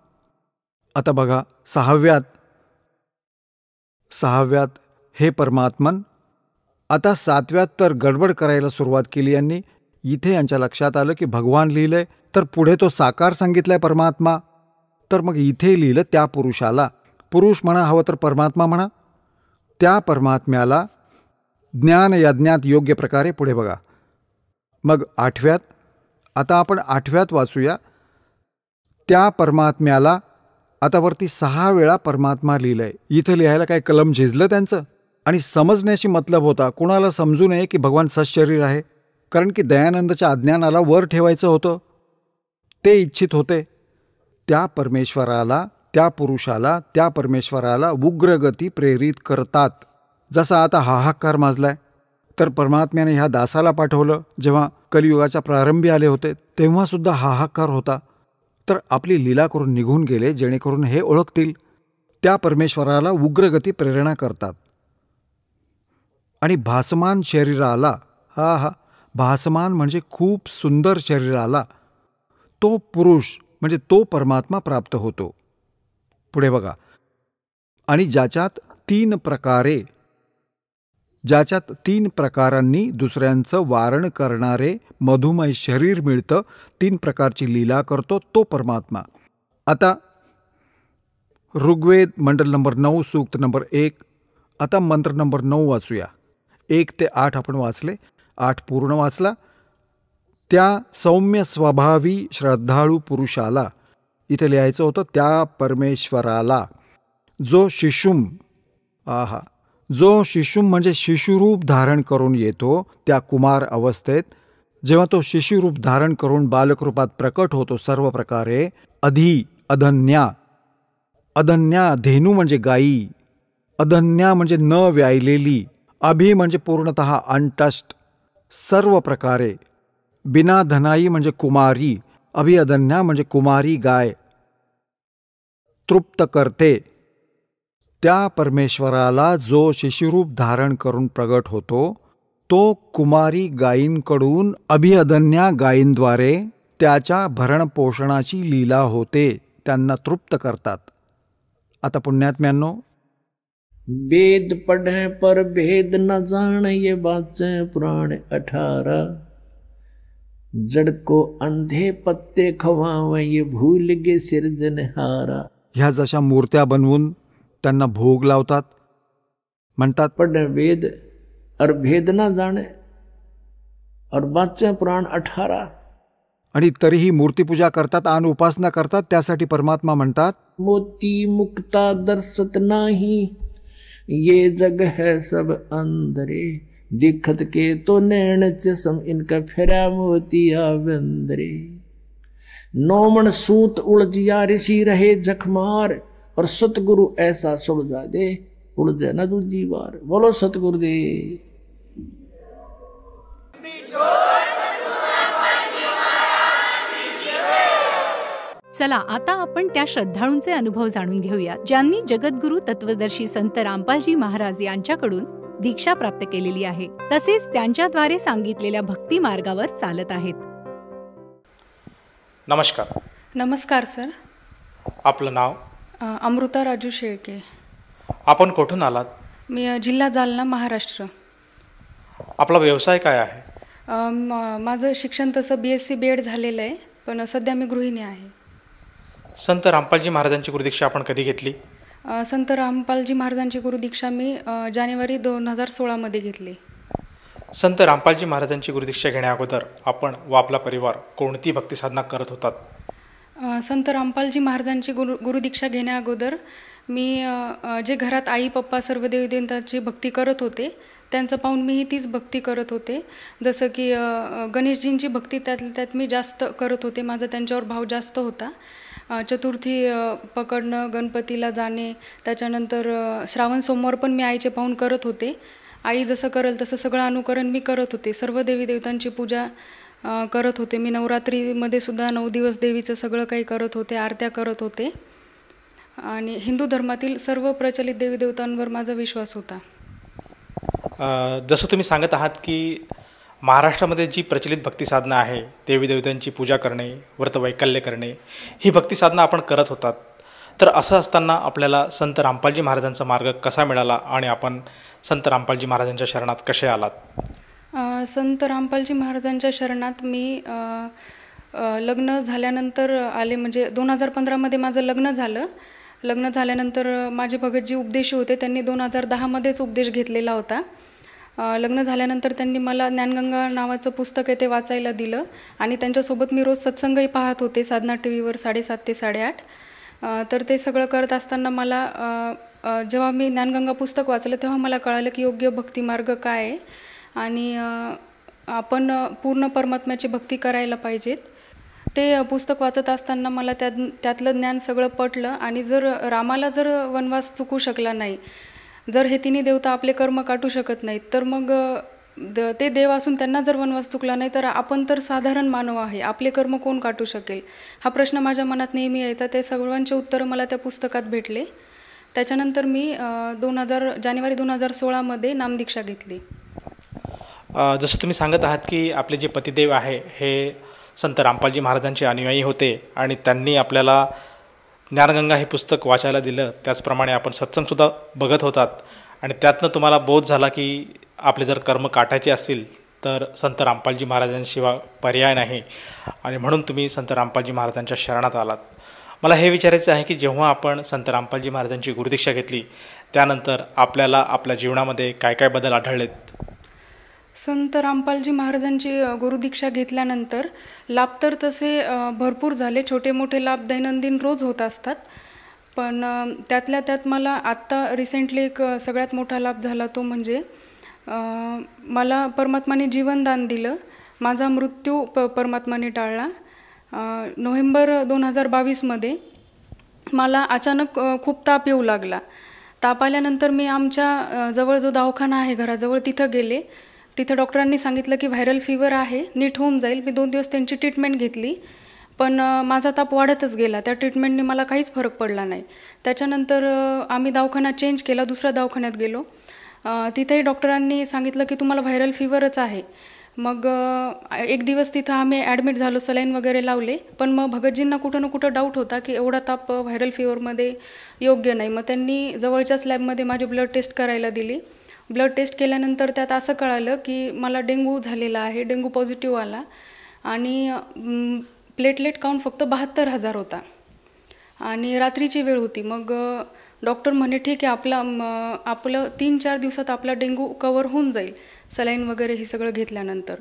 आता बघा 6व्यात हे परमात्मन. आता 7व्यात तर गडबड करायला सुरुवात केली यांनी. इथे यांच्या लक्षात आलं की भगवान लिहिलंय तर पुढे तो साकार सांगितलाय परमात्मा, तर मग इथे लिहिलं त्या पुरुषाला. पुरुष म्हणा, हवं तर परमात्मा म्हणा. त्या परमात्म्याला ज्ञान यज्ञात योग्य प्रकारे. पुढे बघा, मग 8व्यात, आता आपण 8व्यात वाचूया. त्या परमात्म्याला आता वरती 6 वेळा परमात्मा लिहिलंय. इथं लिहायला काय कलम झिजलं त्यांचं? आणि समजण्याशी मतलब होता. कोणाला समजू नये की भगवान सशरीर आहे, कारण की दयानंदच्या अज्ञानाला वर ठेवायचं होतं, ते इच्छित होते. त्या परमेश्वराला, त्या पुरुषाला, त्या परमेश्वराला उग्रगती प्रेरित करतात. जसा आता हाहाकार माजलाय, तर परमात्म्याने ह्या दासाला पाठवलं. जेव्हा कलियुगाच्या प्रारंभी आले होते तेव्हा सुद्धा हाहाकार होता. तर आपली लीला करून निघून गेले, जेणेकरून हे ओळखतील. त्या परमेश्वराला उग्रगती प्रेरणा करतात. आणि भासमान शरीराला, भासमान म्हणजे खूप सुंदर शरीराला, तो पुरुष म्हणजे तो परमात्मा प्राप्त होतो. पुढे बघा, आणि ज्याच्यात 3 प्रकारांनी दुसऱ्यांचं वारण करणारे मधुमय शरीर मिळतं, 3 प्रकारची लीला करतो, तो परमात्मा. आता ऋग्वेद मंडल नंबर 9, सूक्त नंबर 1. आता मंत्र नंबर 9 वाचूया. 1 ते 8 आपण वाचले, 8 पूर्ण वाचला. त्या सौम्य स्वभावी श्रद्धाळू पुरुषाला, इथे लिहायचं होतं त्या परमेश्वराला, जो शिशुम म्हणजे शिशुरूप धारण करून येतो. त्या कुमार अवस्थेत जेव्हा तो शिशुरूप धारण करून बालकरूपात प्रकट होतो सर्व प्रकारे. अधन्या धेनू म्हणजे गायी, अधन्या म्हणजे न व्यायलेली, अभि म्हणजे पूर्णतः अनटस्ट सर्व प्रकारे. बिना धनाई म्हणजे कुमारी, अभिअधन्या म्हणजे कुमारी गाय. तृप्त करते, त्या परमेश्वराला जो शिशुरूप धारण करून प्रगट होतो, तो कुमारी गायींकडून अभिअधन्या गायींद्वारे त्याच्या भरणपोषणाची लीला होते, त्यांना तृप्त करतात. आता पुण्यात्म्यांनो,
वेद पढ़े पर भेद न जान, ये बातें पुराण 18. जड़ को अंधे पत्ते खवावे, ये भूल गे सिरजनहारा.
ह्या जशा मूर्त्या बनवून त्यांना भोग लावतात, म्हणतात
पढ़े वेद और भेद न जाने और बातें पुराण 18.
आणि तरीही मूर्तीपूजा करतात आणि उपासना करतात. त्यासाठी परमात्मा म्हणतात,
मोती मुक्ता दर्शत नाही, ये जग है सब अंदरे. दिखत के तो नैन चसम, इनका फेरा मोतिया बंदरे. नौमन सूत उलझिया ऋषि रहे जखमार, और सतगुरु ऐसा सुलझा दे, उलझे न दूजी बार. बोलो सतगुरुदेव.
चला आता आपण त्या श्रद्धाळूंचे अनुभव जाणून घेऊया, ज्यांनी जगद्गुरु तत्वदर्शी संत रामपालजी महाराज यांच्याकडून दीक्षा प्राप्त केलेली आहे, तसेच त्यांच्याद्वारे सांगितलेल्या भक्ती मार्गावर चालत आहेत.
नमस्कार.
नमस्कार सर.
आपलं नाव?
अमृता राजू शेळके.
आपण कुठून आलात?
मी जिल्हा जालना, महाराष्ट्र.
आपला व्यवसाय काय आहे?
माझं शिक्षण तसं BSc B.Ed झालेलं आहे, पण सध्या मी गृहिणी आहे.
संत रामपालजी महाराजांची गुरुदीक्षा आपण कधी घेतली?
संत रामपालजी महाराजांची गुरुदीक्षा मी जानेवारी 2016 मध्ये घेतली.
संत रामपालजी महाराजांची गुरुदीक्षा घेण्या अगोदर आपण व आपला परिवार कोणती भक्ती साधना करत होतात?
संत रामपालजी महाराजांची गुरुदीक्षा घेण्या अगोदर मी जे घरात आई पप्पा सर्व देवी देवतांची भक्ती करत होते त्यांचं पाहून मीही तीच भक्ती करत होते. जसं की गणेशजींची भक्ती त्यात मी जास्त करत होते, माझा त्यांच्यावर भाव जास्त होता. चतुर्थी पकडणं, गणपतीला जाणे, त्याच्यानंतर श्रावण सोमवार पण मी आईचे पाहून करत होते. आई जसं करेल तसं सगळं अनुकरण मी करत होते. सर्व देवी देवतांची पूजा करत होते. मी नवरात्रीमध्ये सुद्धा 9 दिवस देवीचं सगळं काही करत होते, आरत्या करत होते. आणि हिंदू धर्मातील सर्व प्रचलित देवी देवतांवर माझा विश्वास होता.
जसं तुम्ही सांगत आहात की महाराष्ट्रामध्ये जी प्रचलित भक्ती साधना आहे, देवी देवतांची पूजा करणे, व्रतवैकल्य करणे, ही भक्ती साधना आपण करत होतात. तर असं असताना आपल्याला संत रामपालजी महाराजांचा मार्ग कसा मिळाला आणि आपण संत रामपालजी महाराजांच्या शरणात कसे आलात?
संत रामपालजी महाराजांच्या शरणात मी लग्न झाल्यानंतर आले. म्हणजे 2015 मध्ये माझं लग्न झालं. लग्न झाल्यानंतर माझे भगतजी उपदेशी होते, त्यांनी 2010 मध्येच उपदेश घेतलेला होता. लग्न झाल्यानंतर त्यांनी मला ज्ञानगंगा नावाचं पुस्तक आहे ते वाचायला दिलं आणि त्यांच्यासोबत मी रोज सत्संगही पाहत होते साधना TVवर 7:30 ते 8:30. तर ते सगळं करत असताना मला जेव्हा मी ज्ञानगंगा पुस्तक वाचलं तेव्हा मला कळालं की योग्य भक्ती मार्ग काय आहे आणि आपण पूर्ण परमात्म्याची भक्ती करायला पाहिजेत. ते पुस्तक वाचत असताना मला त्यातलं ज्ञान सगळं पटलं. आणि जर रामाला जर वनवास चुकू शकला नाही, जर हे तिन्ही देवता आपले कर्म काटू शकत नाहीत, तर मग ते देव असून त्यांना जर वनवास चुकला नाही तर आपण तर साधारण मानव आहे, आपले कर्म कोण काटू शकेल, हा प्रश्न माझ्या मनात नेहमी यायचा. ते सर्वांचे उत्तरं मला त्या पुस्तकात भेटले. त्याच्यानंतर मी जानेवारी 2016 मध्ये नामदीक्षा घेतली.
जसं तुम्ही सांगत आहात की आपले जे पतिदेव आहे हे संत रामपालजी महाराजांचे अनुयायी होते आणि त्यांनी आपल्याला ज्ञानगंगा हे पुस्तक वाचायला दिलं. त्याचप्रमाणे आपण सत्संगसुद्धा बघत होतात आणि त्यातनं तुम्हाला बोध झाला की आपले जर कर्म काटायचे असतील तर संत रामपालजी महाराजांशिवाय पर्याय नाही आणि म्हणून तुम्ही संत रामपालजी महाराजांच्या शरणात आलात. मला हे विचारायचं आहे की जेव्हा आपण संत रामपालजी महाराजांची गुरुदीक्षा घेतली त्यानंतर आपल्याला आपल्या जीवनामध्ये काय काय बदल आढळलेत?
संत रामपालजी महाराजांची गुरुदीक्षा घेतल्यानंतर लाभ तर तसे भरपूर झाले. छोटे मोठे लाभ दैनंदिन रोज होत असतात, पण त्यातल्या त्यात मला आत्ता रिसेंटली एक सगळ्यात मोठा लाभ झाला तो म्हणजे मला परमात्माने जीवनदान दिलं. माझा मृत्यू परमात्माने टाळला. नोव्हेंबर 2022 मध्ये मला अचानक खूप ताप येऊ लागला. ताप आल्यानंतर मी आमच्या जवळ जो दवाखाना आहे घराजवळ तिथं गेले. तिथे डॉक्टरांनी सांगितलं की व्हायरल फीवर आहे, नीट होऊन जाईल. मी 2 दिवस त्यांची ट्रीटमेंट घेतली, पण माझा ताप वाढतच गेला. त्या ट्रीटमेंटने मला काहीच फरक पडला नाही. त्याच्यानंतर आम्ही दवाखाना चेंज केला, दुसऱ्या दवाखान्यात गेलो. तिथेही डॉक्टरांनी सांगितलं की तुम्हाला व्हायरल फीवरच आहे. मग 1 दिवस तिथं आम्ही ॲडमिट झालो, सलाईन वगैरे लावले. पण मग भगतजींना कुठं ना कुठं डाऊट होता की एवढा ताप व्हायरल फीवरमध्ये योग्य नाही. मग त्यांनी जवळच्याच लॅबमध्ये माझी ब्लड टेस्ट करायला दिली. ब्लड टेस्ट केल्यानंतर त्यात असं कळालं की मला डेंग्यू झालेला आहे, डेंग्यू पॉझिटिव्ह आला आणि प्लेटलेट काउंट फक्त 72,000 होता आणि रात्रीची वेळ होती. मग डॉक्टर म्हणे ठीक आहे, आपलं 3-4 दिवसात आपला डेंग्यू कवर होऊन जाईल सलाईन वगैरे हे सगळं घेतल्यानंतर.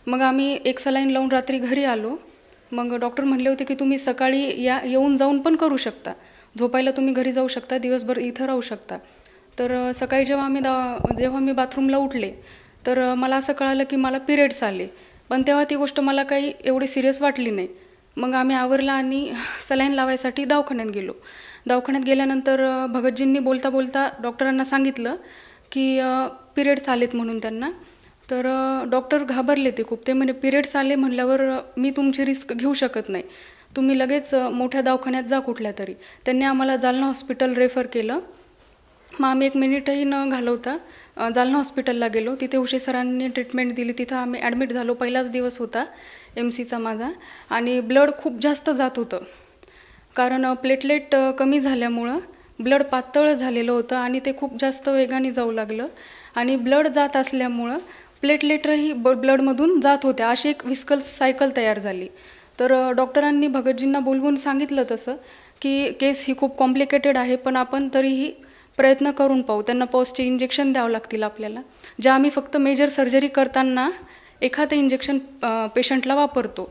मग आम्ही एक सलाईन लावून रात्री घरी आलो. मग डॉक्टर म्हणले होते की तुम्ही सकाळी येऊन जाऊन पण करू शकता, झोपायला तुम्ही घरी जाऊ शकता, दिवसभर इथं राहू शकता. तर सकाळी जेव्हा मी बाथरूमला उठले तर मला असं कळालं की मला पिरियड्स आले. पण तेव्हा ती गोष्ट मला काही एवढी सिरियस वाटली नाही. मग आम्ही आवरला आणि सलाईन लावायसाठी दवाखान्यात गेलो. दवाखान्यात गेल्यानंतर भगतजींनी बोलता बोलता डॉक्टरांना सांगितलं की पिरियड्स आलेत म्हणून त्यांना. तर डॉक्टर घाबरले ते खूप. ते म्हणे पिरियड्स आले म्हणल्यावर मी तुमची रिस्क घेऊ शकत नाही, तुम्ही लगेच मोठ्या दवाखान्यात जा कुठल्या तरी. त्यांनी आम्हाला जालना हॉस्पिटल रेफर केलं. मग आम्ही 1 मिनिटही न घालवता जालना हॉस्पिटलला गेलो. तिथे उषे सरांनी ट्रीटमेंट दिली. तिथं आम्ही ॲडमिट झालो. पहिलाच दिवस होता MCचा माझा आणि ब्लड खूप जास्त जात होतं, कारण प्लेटलेट कमी झाल्यामुळं ब्लड पातळ झालेलं होतं आणि ते खूप जास्त वेगाने जाऊ लागलं. आणि ब्लड जात असल्यामुळं प्लेटलेटही ब्लडमधून जात होत्या. अशी एक विस्कल सायकल तयार झाली. तर डॉक्टरांनी भगतजींना बोलवून सांगितलं तसं की केस ही खूप कॉम्प्लिकेटेड आहे, पण आपण तरीही प्रयत्न करून पाहू. त्यांना पॉजचे इंजेक्शन द्यावं लागतील आपल्याला, जे आम्ही फक्त मेजर सर्जरी करताना एखादं इंजेक्शन पेशंटला वापरतो,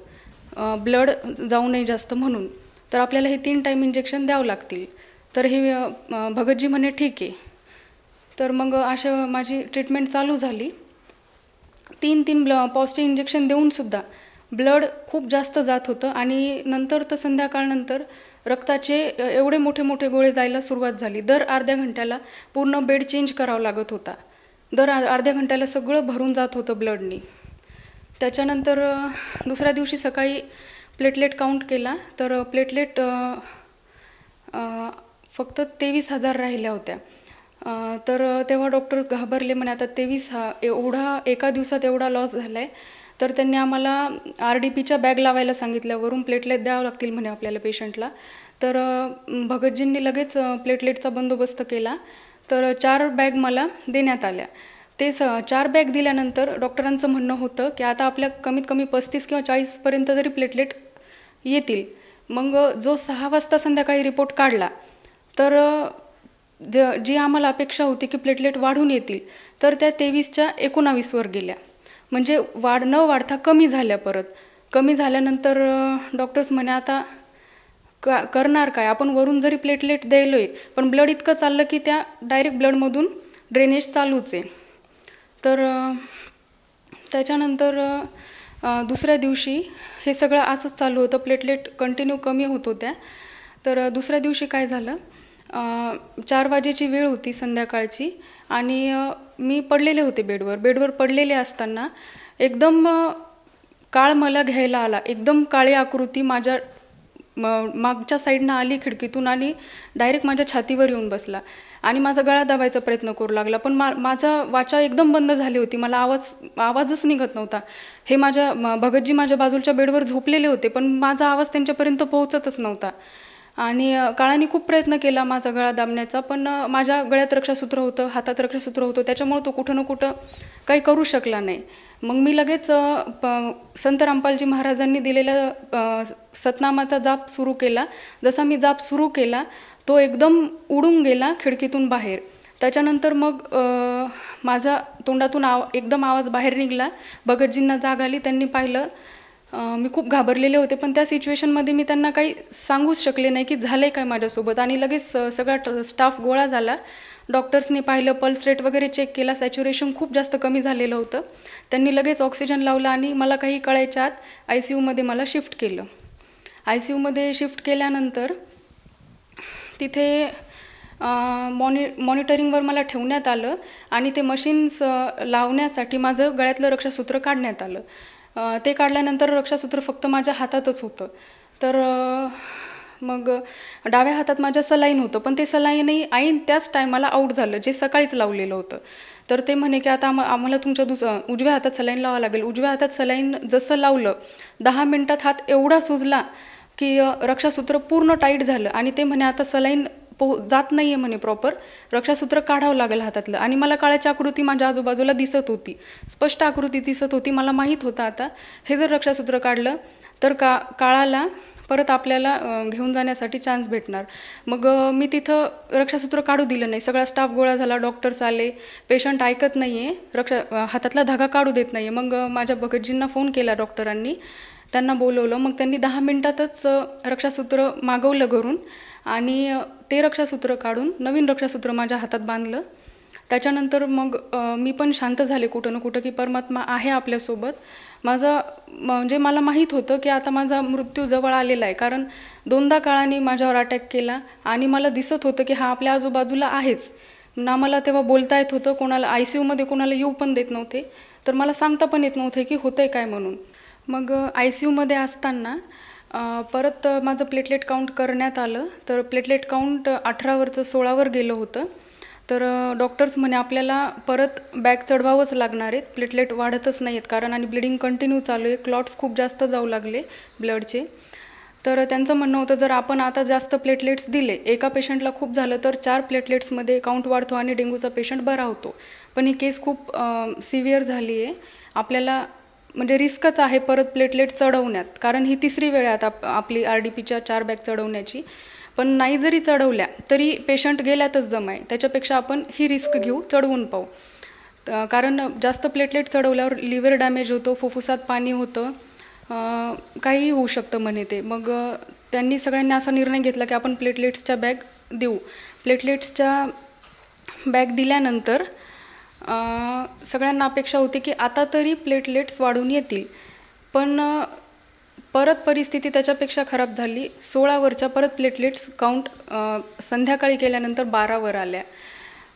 ब्लड जाऊ नये जास्त म्हणून. तर आपल्याला हे 3 टाईम इंजेक्शन द्यावं लागतील. तर हे भगतजी म्हणे ठीक आहे. तर मग अशा माझी ट्रीटमेंट चालू झाली. 3 पॉजचे इंजेक्शन देऊनसुद्धा ब्लड खूप जास्त जात होतं आणि नंतर तर संध्याकाळनंतर रक्ताचे एवढे मोठे मोठे गोळे जायला सुरुवात झाली. दर अर्ध्या घंट्याला पूर्ण बेड चेंज करावा लागत होता. दर अर्ध्या घंट्याला सगळं भरून जात होतं ब्लडनी. त्याच्यानंतर दुसऱ्या दिवशी सकाळी प्लेटलेट काउंट केला तर प्लेटलेट फक्त 23,000 राहिल्या होत्या. तर तेव्हा डॉक्टर घाबरले, म्हणे आता 23 एवढा एका दिवसात एवढा लॉस झाला आहे. तर त्यांनी आम्हाला RDPच्या बॅग लावायला सांगितल्या. वरून प्लेटलेट द्यावं लागतील म्हणे आपल्याला पेशंटला. तर भगतजींनी लगेच प्लेटलेटचा बंदोबस्त केला. तर 4 बॅग मला देण्यात आल्या. ते 4 बॅग दिल्यानंतर डॉक्टरांचं म्हणणं होतं की आता आपल्या कमीत कमी 35 किंवा 40पर्यंत तरी प्लेटलेट येतील. मग जो 6 वाजता संध्याकाळी रिपोर्ट काढला तर जी आम्हाला अपेक्षा होती की प्लेटलेट वाढून येतील, तर त्या 23च्या 19वर गेल्या. म्हणजे न वाढता कमी झाल्या. परत कमी झाल्यानंतर डॉक्टर्स म्हणे आता करणार काय, आपण वरून जरी प्लेटलेट द्यायलोय पण ब्लड इतकं चाललं की त्या डायरेक्ट ब्लडमधून ड्रेनेज चालूच आहे. तर त्याच्यानंतर दुसऱ्या दिवशी हे सगळं असंच चालू होतं. प्लेटलेट कंटिन्यू कमी होत होत्या. तर दुसऱ्या दिवशी काय झालं, 4 वाजेची वेळ होती संध्याकाळची आणि मी पडलेले होते बेडवर पडलेले असताना एकदम काळ मला घ्यायला आला. एकदम काळी आकृती माझ्या मागच्या साईडनं आली खिडकीतून आणि डायरेक्ट माझ्या छातीवर येऊन बसला आणि माझा गळा दाबायचा प्रयत्न करू लागला. पण माझा वाचा एकदम बंद झाली होती. मला आवाजच निघत नव्हता. हे भगतजी माझ्या बाजूच्या बेडवर झोपलेले होते, पण माझा आवाज त्यांच्यापर्यंत पोहोचतच नव्हता. आणि काळाने खूप प्रयत्न केला माझा गळा दाबण्याचा, पण माझ्या गळ्यात रक्षासूत्र होतं, हातात रक्षासूत्र होतं, त्याच्यामुळे तो कुठं ना कुठं काही करू शकला नाही. मग मी लगेच संत रामपालजी महाराजांनी दिलेल्या सतनामाचा जाप सुरू केला. जसा मी जाप सुरू केला तो एकदम उडून गेला खिडकीतून बाहेर. त्याच्यानंतर मग माझा तोंडातून एकदम आवाज बाहेर निघाला. भगतजींना जाग आली, त्यांनी पाहिलं. मी खूप घाबरलेले होते, पण त्या सिच्युएशनमध्ये मी त्यांना काही सांगूच शकले नाही की झालं आहे काय माझ्यासोबत. आणि लगेच सगळा स्टाफ गोळा झाला. डॉक्टर्सनी पाहिलं, पल्स रेट वगैरे चेक केला. सॅच्युरेशन खूप जास्त कमी झालेलं होतं. त्यांनी लगेच ऑक्सिजन लावला आणि मला काही कळायच्या आत ICUमध्ये मला शिफ्ट केलं. ICUमध्ये शिफ्ट केल्यानंतर तिथे मॉनिटरिंगवर मला ठेवण्यात आलं आणि ते मशीन्स लावण्यासाठी माझं गळ्यातलं रक्षासूत्र काढण्यात आलं. ते काढल्यानंतर रक्षासूत्र फक्त माझ्या हातातच होतं. तर मग डाव्या हातात माझ्या सलाईन होतं, पण ते सलाईनही ऐन त्याच टायमाला आऊट झालं, जे सकाळीच लावलेलं होतं. तर ते म्हणे की आता आम्हाला तुमच्या उजव्या हातात सलाईन लावावं लागेल. उजव्या हातात सलाईन जसं लावलं 10 मिनटात हात एवढा सुजला की रक्षासूत्र पूर्ण टाईट झालं आणि ते म्हणे आता सलाईन जात नाही आहे म्हणे प्रॉपर, रक्षासूत्र काढावं लागेल हातातलं. आणि मला काळाची आकृती माझ्या आजूबाजूला दिसत होती, स्पष्ट आकृती दिसत होती. मला माहीत होतं आता हे जर रक्षासूत्र काढलं तर काळाला परत आपल्याला घेऊन जाण्यासाठी चान्स भेटणार. मग मी तिथं रक्षासूत्र काढू दिलं नाही. सगळा स्टाफ गोळा झाला, डॉक्टर्स आले, पेशंट ऐकत नाही आहे, हातातला धागा काढू देत नाही. मग माझ्या भगतजींना फोन केला डॉक्टरांनी, त्यांना बोलवलं. मग त्यांनी 10 मिनटातच रक्षासूत्र मागवलं घरून आणि ते रक्षासूत्र काढून नवीन रक्षासूत्र माझ्या हातात बांधलं. त्याच्यानंतर मग मी पण शांत झाले कुठं ना कुठं की परमात्मा आहे आपल्यासोबत. म्हणजे मला माहीत होतं की आता माझा मृत्यू जवळ आलेला आहे, कारण 2दा काळाने माझ्यावर अटॅक केला आणि मला दिसत होतं की हा आपल्या आजूबाजूला आहेच ना. मला तेव्हा बोलता येत होतं, कोणाला ICUमध्ये कोणाला येऊ पण देत नव्हते, तर मला सांगता पण येत नव्हते की होतंय काय म्हणून. मग ICUमध्ये असताना परत माझं प्लेटलेट काउंट करण्यात आलं. तर प्लेटलेट काउंट 18वरचं 16वर गेलं होतं. तर डॉक्टर्स म्हणे आपल्याला परत बॅग चढवावंच लागणार आहेत, प्लेटलेट वाढतच नाही आहेत कारण आणि ब्लिडिंग कंटिन्यू चालू आहे, क्लॉट्स खूप जास्त जाऊ लागले ब्लडचे. तर त्यांचं म्हणणं होतं जर आपण आता जास्त प्लेटलेट्स दिले, एका पेशंटला खूप झालं तर 4 प्लेटलेट्समध्ये काउंट वाढतो आणि डेंग्यूचा पेशंट बरा होतो. पण ही केस खूप सिव्हिअर झाली आहे. आपल्याला म्हणजे रिस्कच आहे परत प्लेटलेट चढवण्यात, कारण ही तिसरी वेळ आहे आता आपली RDPच्या 4 बॅग चढवण्याची. पण नाही जरी चढवल्या तरी पेशंट गेल्यातच जमा आहे. त्याच्यापेक्षा आपण ही रिस्क घेऊ, चढवून पाहू. कारण जास्त प्लेटलेट चढवल्यावर लिव्हर डॅमेज होतो, फुफ्फुसात पाणी होतं, काहीही होऊ शकतं म्हणे ते. मग त्यांनी सगळ्यांनी असा निर्णय घेतला की आपण प्लेटलेट्सच्या बॅग देऊ. प्लेटलेट्सच्या बॅग दिल्यानंतर सगळ्यांना अपेक्षा होती की आता तरी प्लेटलेट्स वाढून येतील. पण परत परिस्थिती त्याच्यापेक्षा खराब झाली. 16वरच्या परत प्लेटलेट्स काउंट संध्याकाळी केल्यानंतर 12वर आल्या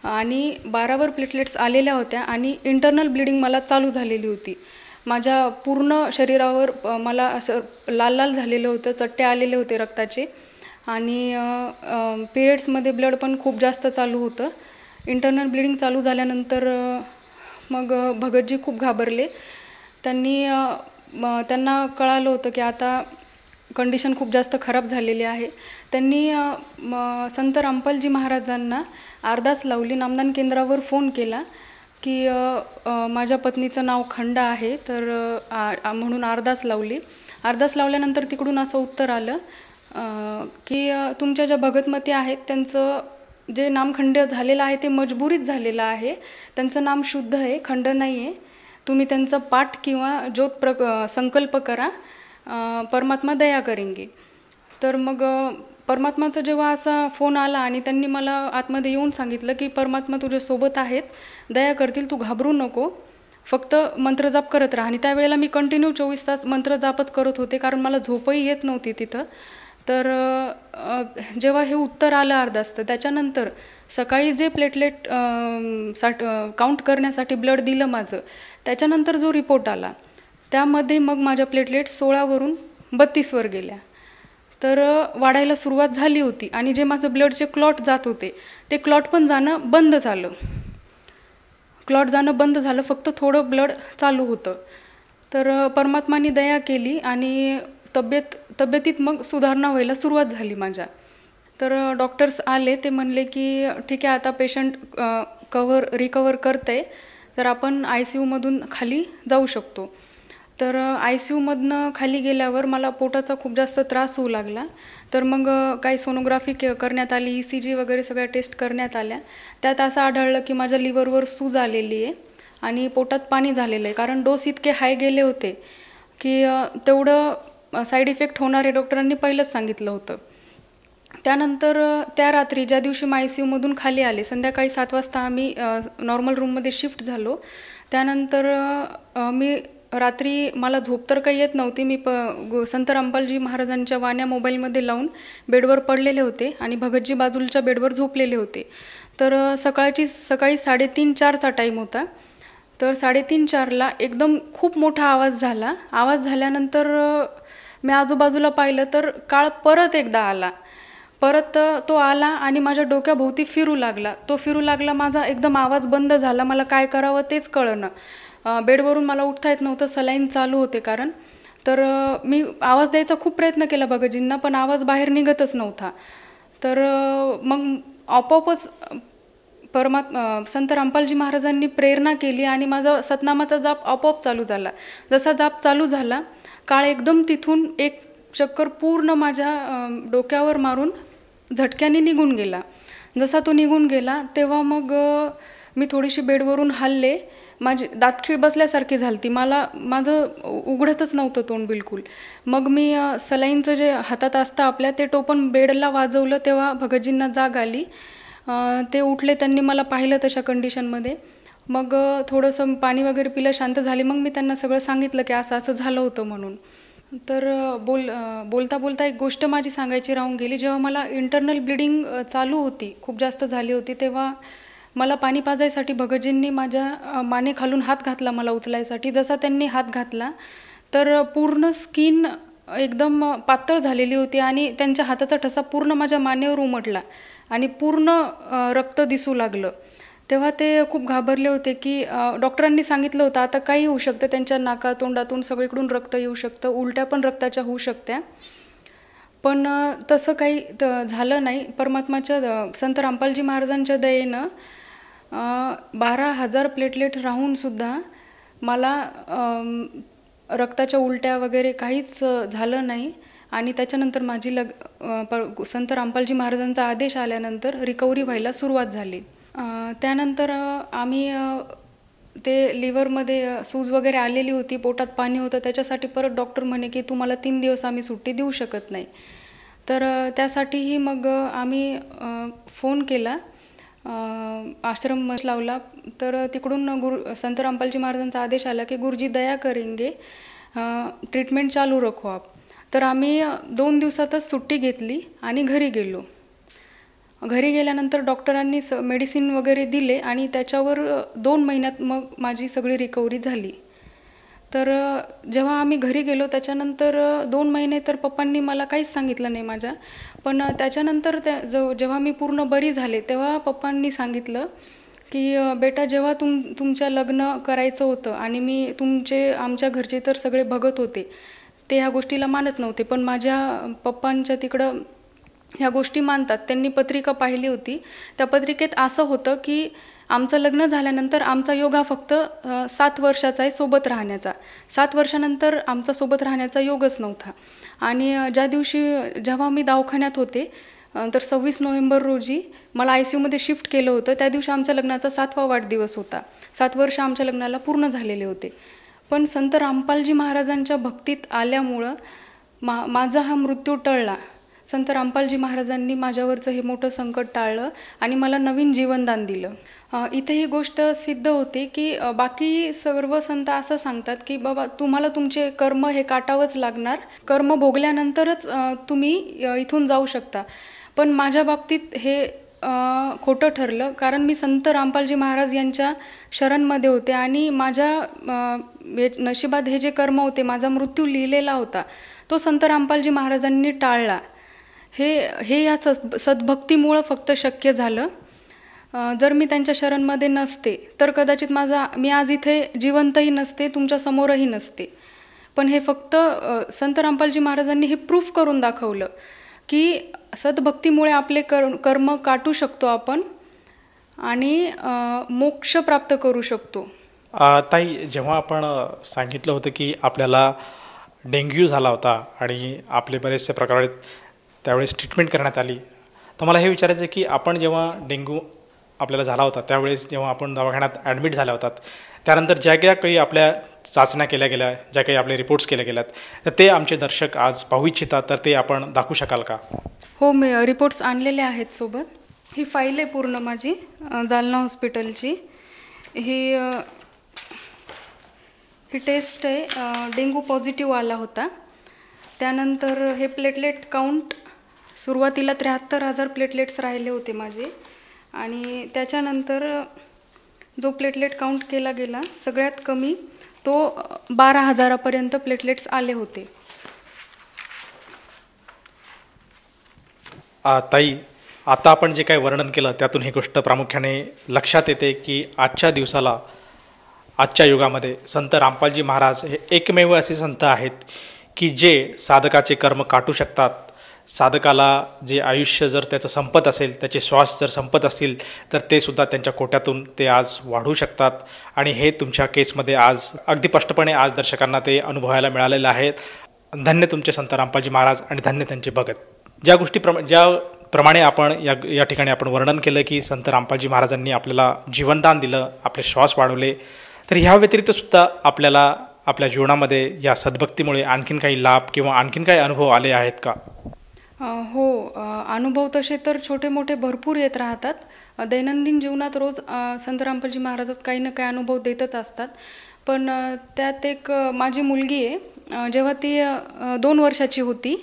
आणि 12वर प्लेटलेट्स आलेल्या होत्या आणि इंटरनल ब्लिडिंग मला चालू झालेली होती. माझ्या पूर्ण शरीरावर मला असं लाल लाल झालेलं होतं, चट्टे आलेले होते रक्ताचे आणि पिरियड्समध्ये ब्लड पण खूप जास्त चालू होतं. इंटरनल ब्लिडिंग चालू झाल्यानंतर मग भगतजी खूप घाबरले. त्यांना कळालं होतं की आता कंडिशन खूप जास्त खराब झालेली आहे. त्यांनी संत रामपालजी महाराजांना अरदास लावली. नामदान केंद्रावर फोन केला की माझ्या पत्नीचं नाव खंड आहे तर म्हणून अरदास लावली. अरदास लावल्यानंतर तिकडून असं उत्तर आलं की तुमच्या ज्या भगतमती आहेत त्यांचं जे नामखंड झालेलं आहे ते मजबुरीत झालेलं आहे. त्यांचं नाम शुद्ध आहे, खंड नाही आहे. तुम्ही त्यांचा पाठ किंवा ज्योत संकल्प करा, परमात्मा दया करेंगे. तर मग परमात्माचा जेव्हा असा फोन आला आणि त्यांनी मला आतमध्ये येऊन सांगितलं की परमात्मा तुझ्यासोबत आहेत, दया करतील, तू घाबरू नको, फक्त मंत्रजाप करत राहा. आणि त्यावेळेला मी कंटिन्यू 24 तास मंत्रजापच करत होते, कारण मला झोपही येत नव्हती तिथं. तर जेव्हा हे उत्तर आलं अरदास, तर त्याच्यानंतर सकाळी जे प्लेटलेट काउंट करण्यासाठी ब्लड दिलं माझं, त्याच्यानंतर जो रिपोर्ट आला त्यामध्ये मग माझ्या प्लेटलेट 16वरून 32वर गेल्या. तर वाढायला सुरुवात झाली होती आणि जे माझं ब्लडचे क्लॉट जात होते ते क्लॉट पण जाणं बंद झालं. क्लॉट जाणं बंद झालं, फक्त थोडं ब्लड चालू होतं. तर परमात्माने दया केली आणि तब्येतीत मग सुधारणा व्हायला सुरुवात झाली माझ्या. तर डॉक्टर्स आले, ते म्हणले की ठीक आहे आता पेशंट रिकवर करते, तर आपण ICUमधून खाली जाऊ शकतो. तर ICUमधनं खाली गेल्यावर मला पोटाचा खूप जास्त त्रास होऊ लागला. तर मग काही सोनोग्राफी करण्यात आली, ECG वगैरे सगळ्या टेस्ट करण्यात आल्या. त्यात असं आढळलं की माझ्या लिव्हरवर सूज आलेली आहे आणि पोटात पाणी झालेलं आहे, कारण डोस इतके हाय गेले होते की तेवढं साईड इफेक्ट होणार आहे डॉक्टरांनी पहिलंच सांगितलं होतं. त्यानंतर त्या रात्री ज्या दिवशी मी ICUमधून खाली आले, संध्याकाळी 7 वाजता आम्ही नॉर्मल रूममध्ये शिफ्ट झालो. त्यानंतर मी रात्री मला झोप तर काही येत नव्हती. मी संत रामपालजी महाराजांच्या वाण्या मोबाईलमध्ये लावून बेडवर पडलेले होते आणि भगतजी बाजूच्या बेडवर झोपलेले होते. तर सकाळी 3:30-4चा टाईम होता. तर 3:30-4ला एकदम खूप मोठा आवाज झाला. आवाज झाल्यानंतर मी आजूबाजूला पाहिलं तर काळ परत एकदा आला. परत तो आला आणि माझ्या डोक्याभोवती फिरू लागला. तो फिरू लागला, माझा एकदम आवाज बंद झाला. मला काय करावं तेच कळेना. बेडवरून मला उठता येत नव्हतं, सलाईन चालू होते कारण. तर मी आवाज द्यायचा खूप प्रयत्न केला भगतजींना, पण आवाज बाहेर निघतच नव्हता. तर मग आपोआपच संत रामपालजी महाराजांनी प्रेरणा केली आणि माझा सतनामाचा जाप आपोआप चालू झाला. जसा जाप चालू झाला, काळ एकदम तिथून एक चक्कर पूर्ण माझ्या डोक्यावर मारून झटक्याने निघून गेला. जसा तो निघून गेला तेव्हा मग मी थोडीशी बेडवरून हलले. माझी दातखीळ बसल्यासारखी झाली. माझं उघडतच नव्हतं तोंड बिलकुल. मग मी सलाईनचं जे हातात असतं आपल्या ते टोपण बेडला वाजवलं, तेव्हा भगतजींना जाग आली. ते उठले, त्यांनी मला पाहिलं तशा कंडिशनमध्ये. मग थोडंसं पाणी वगैरे पिलं, शांत झाली. मग मी त्यांना सगळं सांगितलं की असं असं झालं होतं म्हणून. तर बोलता बोलता एक गोष्ट माझी सांगायची राहून गेली. जेव्हा मला इंटरनल ब्लिडिंग चालू होती, खूप जास्त झाली होती, तेव्हा मला पाणी पाजायसाठी भगतजींनी माझ्या मानेखालून हात घातला मला उचलायसाठी. जसा त्यांनी हात घातला तर पूर्ण स्किन एकदम पातळ झालेली होती आणि त्यांच्या हाताचा ठसा पूर्ण माझ्या मानेवर उमटला आणि पूर्ण रक्त दिसू लागलं. तेव्हा ते खूप घाबरले होते की डॉक्टरांनी सांगितलं होतं आता काही होऊ शकतं, त्यांच्या नाका तोंडातून सगळीकडून रक्त येऊ शकतं, उलट्या पण रक्ताच्या होऊ शकत्या. पण तसं काही झालं नाही. परमात्माच्या संत रामपालजी महाराजांच्या दयेनं 12,000 प्लेटलेट राहूनसुद्धा मला रक्ताच्या उलट्या वगैरे काहीच झालं नाही. आणि त्याच्यानंतर माझी संत रामपालजी महाराजांचा आदेश आल्यानंतर रिकव्हरी व्हायला सुरुवात झाली. त्यानंतर आम्ही ते लिव्हरमध्ये सूज वगैरे आलेली होती, पोटात पाणी होतं, त्याच्यासाठी परत डॉक्टर म्हणे की तुम्हाला 3 दिवस आम्ही सुट्टी देऊ शकत नाही. तर त्यासाठीही मग आम्ही फोन केला, आश्रम लावला. तर तिकडून संत रामपालजी महाराजांचा आदेश आला की गुरुजी दया करेंगे, ट्रीटमेंट चालू रखो आप. तर आम्ही 2 दिवसातच सुट्टी घेतली आणि घरी गेलो. घरी गेल्यानंतर डॉक्टरांनी मेडिसिन वगैरे दिले आणि त्याच्यावर 2 महिन्यात मग माझी सगळी रिकव्हरी झाली. तर जेव्हा आम्ही घरी गेलो त्याच्यानंतर 2 महिने तर पप्पांनी मला काहीच सांगितलं नाही माझ्या. पण त्याच्यानंतर जेव्हा मी पूर्ण बरी झाले तेव्हा पप्पांनी सांगितलं की बेटा, जेव्हा तुमच्या लग्न करायचं होतं आणि मी आमच्या घरचे तर सगळे बघत होते, ते ह्या गोष्टीला मानत नव्हते, पण माझ्या पप्पांच्या तिकडं ह्या गोष्टी मानतात. त्यांनी पत्रिका पाहिली होती. त्या पत्रिकेत असं होतं की आमचं लग्न झाल्यानंतर आमचा योग हा फक्त 7 वर्षाचा आहे सोबत राहण्याचा. 7 वर्षानंतर आमचा सोबत राहण्याचा योगच नव्हता. आणि जेव्हा मी दवाखान्यात होते तर 26 नोव्हेंबर रोजी मला ICUमध्ये शिफ्ट केलं होतं. त्या दिवशी आमच्या लग्नाचा 7वा वाढदिवस होता. 7 वर्ष आमच्या लग्नाला पूर्ण झालेले होते. पण संत रामपालजी महाराजांच्या भक्तीत आल्यामुळं माझा हा मृत्यू टळला. संत रामपालजी महाराजांनी माझ्यावरचं हे मोठं संकट टाळलं आणि मला नवीन जीवनदान दिलं. इथे ही गोष्ट सिद्ध होते की बाकी सर्व संत असं सांगतात की बाबा तुम्हाला तुमचे कर्म हे काटावंच लागणार, कर्म भोगल्यानंतरच तुम्ही इथून जाऊ शकता. पण माझ्या बाबतीत हे खोटं ठरलं, कारण मी संत रामपालजी महाराज यांच्या शरणमध्ये होते आणि माझ्या नशिबात हे जे कर्म होते, माझा मृत्यू लिहिलेला होता, तो संत रामपालजी महाराजांनी टाळला. हे या सद्भक्तीमुळं फक्त शक्य झालं. जर मी त्यांच्या शरणमध्ये नसते तर कदाचित मी आज इथे जिवंतही नसते, तुमच्या समोरही नसते. पण हे फक्त संत रामपालजी महाराजांनी हे प्रूफ करून दाखवलं की सद्भक्तीमुळे आपले कर्म काटू शकतो आपण आणि मोक्ष प्राप्त करू शकतो.
ताई, जेव्हा आपण सांगितलं होतं की आपल्याला डेंग्यू झाला होता आणि आपले बरेचसे प्रकार त्यावेळेस ट्रीटमेंट करण्यात आली, तर मला हे विचारायचं की आपण जेव्हा डेंग्यू आपल्याला झाला होता त्यावेळेस जेव्हा आपण दवाखान्यात ॲडमिट झाल्या होतात, त्यानंतर ज्या काही आपल्या चाचण्या केल्या गेल्या, ज्या काही आपले रिपोर्ट्स केले गेल्यात, तर ते आमचे दर्शक आज पाहू इच्छितात, तर ते आपण दाखवू शकाल का?
हो, मी रिपोर्ट्स आणलेले आहेत सोबत. ही फाईल आहे पूर्ण माझी जालना हॉस्पिटलची. ही टेस्ट आहे, डेंग्यू पॉझिटिव्ह आला होता. त्यानंतर हे प्लेटलेट काउंट सुरुवातीला 73,000 प्लेटलेट्स राहिले होते माझे आणि त्याच्यानंतर जो प्लेटलेट काउंट केला गेला सगळ्यात कमी तो 12,000पर्यंत प्लेटलेट्स आले होते.
ताई, आता आपण जे काही वर्णन केलं त्यातून ही गोष्ट प्रामुख्याने लक्षात येते की आजच्या दिवसाला, आजच्या युगामध्ये संत रामपालजी महाराज हे एकमेव असे संत आहेत की जे साधकाचे कर्म काटू शकतात. साधकाला जे आयुष्य जर त्याचं संपत असेल, त्याचे श्वास जर संपत असतील, तर ते सुद्धा त्यांच्या कोट्यातून ते आज वाढवू शकतात. आणि हे तुमच्या केसमध्ये आज अगदी स्पष्टपणे आज दर्शकांना ते अनुभवायला मिळालेलं आहे. धन्य तुमचे संत रामपालजी महाराज आणि धन्य त्यांचे भगत. ज्याप्रमाणे आपण या ठिकाणी आपण वर्णन केलं की संत रामपालजी महाराजांनी आपल्याला जीवनदान दिलं, आपले श्वास वाढवले, तर ह्या व्यतिरिक्त सुद्धा आपल्याला आपल्या जीवनामध्ये या सद्भक्तीमुळे आणखीन काही लाभ किंवा आणखीन काही अनुभव आले आहेत का?
हो, अनुभव तसे तर छोटे मोठे भरपूर येत राहतात. दैनंदिन जीवनात रोज संत रामपालजी महाराजात काही ना काही अनुभव देतच असतात. पण त्यात एक माझी मुलगी आहे, जेव्हा ती 2 वर्षाची होती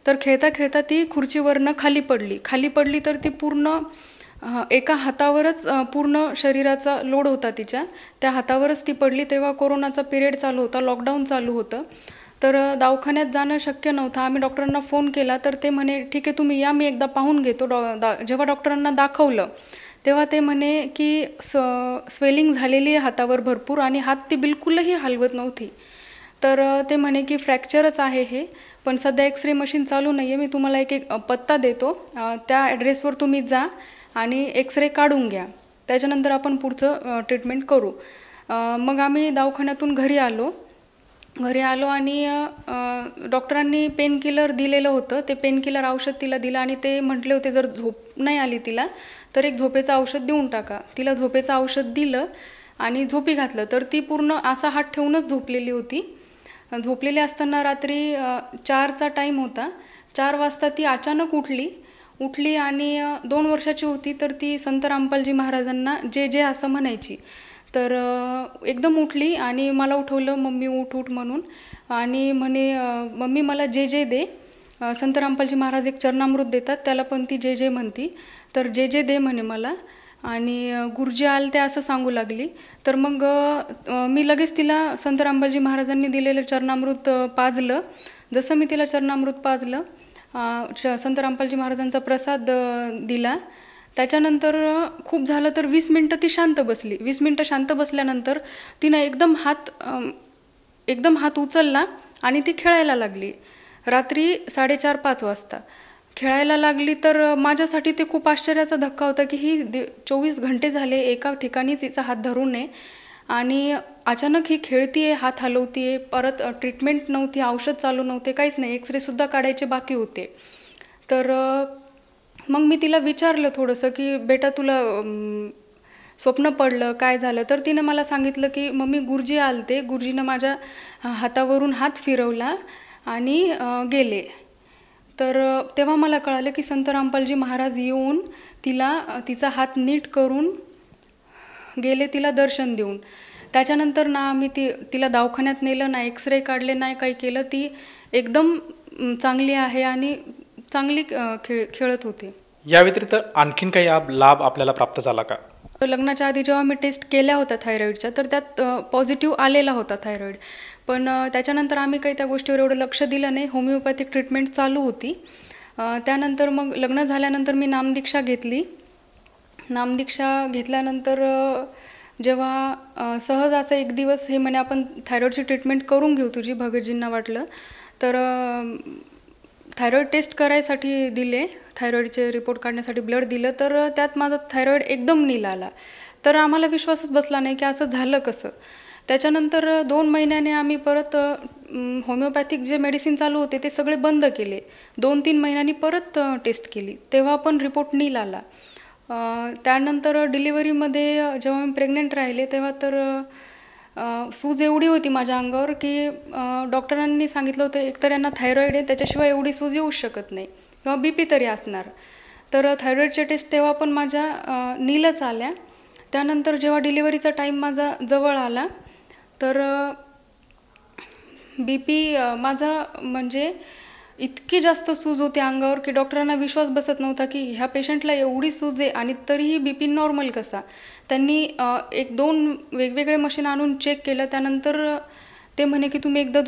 तर खेळता खेळता ती खुर्चीवरनं खाली पडली तर ती पूर्ण एका हातावरच पूर्ण शरीराचा लोड होता तिच्या, त्या हातावरच ती पडली. तेव्हा कोरोनाचा पिरियड चालू होता, लॉकडाऊन चालू होतं, तर दवाखान्यात जाणं शक्य नव्हतं. आम्ही डॉक्टरांना फोन केला तर ते म्हणे ठीक आहे तुम्ही या, मी एकदा पाहून घेतो. जेव्हा डॉक्टरांना दाखवलं तेव्हा ते म्हणे की स्वेलिंग झालेली आहे हातावर भरपूर आणि हात ती बिलकुलही हलवत नव्हती. तर ते म्हणे की फ्रॅक्चरच आहे हे, पण सध्या एक्सरे मशीन चालू नाही आहे, मी तुम्हाला एक पत्ता देतो, त्या ॲड्रेसवर तुम्ही जा आणि एक्सरे काढून घ्या. त्याच्यानंतर आपण पुढचं ट्रीटमेंट करू. मग आम्ही दवाखान्यातून घरी आलो आणि डॉक्टरांनी पेन किलर दिलेलं होतं. ते पेन किलर औषध तिला दिलं आणि ते म्हटले होते जर झोप नाही आली तिला तर एक झोपेचं औषध देऊन टाका. तिला झोपेचं औषध दिलं आणि झोपी घातलं. तर ती पूर्ण असा हात ठेवूनच झोपलेली होती. झोपलेली असताना रात्री 4चा टाईम होता. 4 वाजता ती अचानक उठली आणि 2 वर्षाची होती. तर ती संत रामपालजी महाराजांना जे जे असं म्हणायची. तर एकदम उठली आणि मला उठवलं, मम्मी उठ उठ म्हणून, आणि म्हणे मम्मी मला जे जे दे. संत रामपालजी महाराज एक चरणामृत देतात, त्याला पण ती जे जे म्हणती. तर जे जे दे म्हणे मला, आणि गुरुजी आल ते असं सांगू लागली. तर मग मी लगेच तिला संत रामपालजी महाराजांनी दिलेलं चरणामृत पाजलं. जसं मी तिला चरणामृत पाजलं, संत रामपालजी महाराजांचा प्रसाद दिला. त्याच्यानंतर खूप झालं तर 20 मिनटं ती शांत बसली. 20 मिनटं शांत बसल्यानंतर तिनं एकदम हात उचलला आणि ती खेळायला लागली. रात्री 4:30-5 वाजता खेळायला लागली. तर माझ्यासाठी ते खूप आश्चर्याचा धक्का होता की ही 24 घंटे झाले एका ठिकाणीच हिचा हात धरून आहे आणि अचानक ही खेळतीये, हात हलवतीये. परत ट्रीटमेंट नव्हती, औषध चालू नव्हते, काहीच नाही. एक्सरेसुद्धा काढायचे बाकी होते. तर मग मी तिला विचारलं थोडंसं की बेटा तुला स्वप्न पडलं, काय झालं. तर तिनं मला सांगितलं की मम्मी गुरुजी आलते, गुरुजीनं माझ्या हातावरून हात फिरवला आणि गेले. तर तेव्हा मला कळालं की संत रामपालजी महाराज येऊन तिचा हात नीट करून गेले, तिला दर्शन देऊन. त्याच्यानंतर ना आम्ही तिला दवाखान्यात नेलं, ना एक्सरे काढले, नाही काही केलं. ती एकदम चांगली आहे आणि चांगली खेळत होते.
या व्यतिरिक्त आणखीन काही लाभ आपल्याला प्राप्त झाला का?
लग्नाच्या आधी जेव्हा मी टेस्ट केल्या होत्या थायरॉईडच्या, तर त्यात पॉझिटिव्ह आलेला होता थायरॉईड. पण त्याच्यानंतर आम्ही काही त्या गोष्टीवर एवढं लक्ष दिलं नाही. होमिओपॅथिक ट्रीटमेंट चालू होती. त्यानंतर मग लग्न झाल्यानंतर मी नामदीक्षा घेतली. नामदीक्षा घेतल्यानंतर जेव्हा सहज असं एक दिवस हे म्हणे आपण थायरॉईडची ट्रीटमेंट करून घेऊ तुझी, भगतजींना वाटलं. तर थायरॉईड टेस्ट करायसाठी दिले, थायरॉईडचे रिपोर्ट काढण्यासाठी ब्लड दिलं. तर त्यात माझा थायरॉईड एकदम नील आला. तर आम्हाला विश्वासच बसला नाही की असं झालं कसं. त्याच्यानंतर 2 महिन्याने आम्ही परत होमिओपॅथिक जे मेडिसिन चालू होते ते सगळे बंद केले. 2-3 महिन्यांनी परत टेस्ट केली, तेव्हा पण रिपोर्ट नील आला. त्यानंतर डिलिव्हरीमध्ये जेव्हा मी प्रेग्नेंट राहिले तेव्हा तर सूज एवढी होती माझ्या अंगावर की डॉक्टरांनी सांगितलं होतं एकतर यांना थायरॉईड आहे, त्याच्याशिवाय एवढी सूज येऊच शकत नाही, किंवा BP तरी असणार. तर थायरॉईडचे टेस्ट तेव्हा पण माझ्या नीलच आल्या. त्यानंतर जेव्हा डिलिव्हरीचा टाईम माझा जवळ आला तर BP माझा म्हणजे इतकी जास्त सूज होती अंगावर की डॉक्टरांना विश्वास बसत नव्हता की ह्या पेशंटला एवढी सूज आहे आणि तरीही BP नॉर्मल कसा. त्यांनी 1-2 वेगवेगळे मशीन आणून चेक केलं. त्यानंतर ते म्हणे की तुम्ही एकदा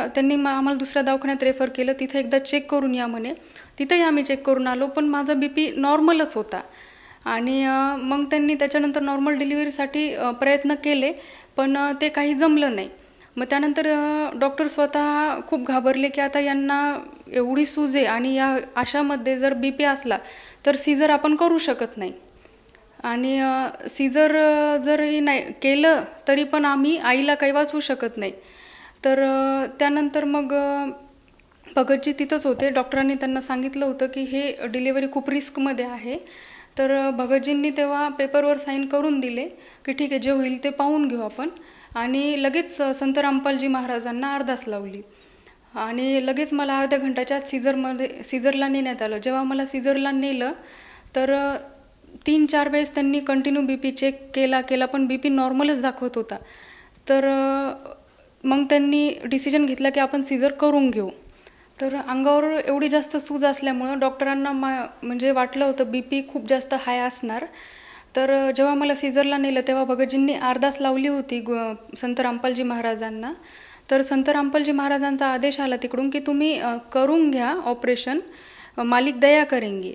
त्यांनी आम्हाला दुसऱ्या दवाखान्यात रेफर केलं, तिथे एकदा चेक करून या म्हणे. तिथंही आम्ही चेक करून आलो, पण माझा BP नॉर्मलच होता. आणि मग त्यांनी त्याच्यानंतर नॉर्मल डिलिव्हरीसाठी प्रयत्न केले, पण ते काही जमलं नाही. मग त्यानंतर डॉक्टर स्वतः खूप घाबरले की आता यांना एवढी सूज आहे आणि या अशामध्ये जर BP असला तर सीझर आपण करू शकत नाही. आणि सीझर जरी नाही केलं तरी पण आम्ही आईला काही वाचवू शकत नाही. तर त्यानंतर मग भगतजी तिथंच होते. डॉक्टरांनी त्यांना सांगितलं होतं की हे डिलिव्हरी खूप रिस्कमध्ये आहे. तर भगतजींनी तेव्हा पेपरवर साईन करून दिले की ठीक आहे, जे होईल ते पाहून घेऊ आपण. आणि लगेच संत रामपालजी महाराजांना अरदास लावली आणि लगेच मला अर्ध्या घंटाच्या सीझरला नेण्यात आलं. जेव्हा मला सीझरला नेलं तर 3-4 वेळेस त्यांनी कंटिन्यू BP चेक केला, पण BP नॉर्मलच दाखवत होता. तर मग त्यांनी डिसिजन घेतला की आपण सीझर करून घेऊ. तर अंगावर एवढी जास्त सूज असल्यामुळं डॉक्टरांना म्हणजे वाटलं होतं BP खूप जास्त हाय असणार. तर जेव्हा मला सीझरला नेलं तेव्हा भगतजींनी अरदास लावली होती संत रामपालजी महाराजांना. तर संत रामपालजी महाराजांचा आदेश आला तिकडून की तुम्ही करून घ्या ऑपरेशन, मालिक दया करेंगे.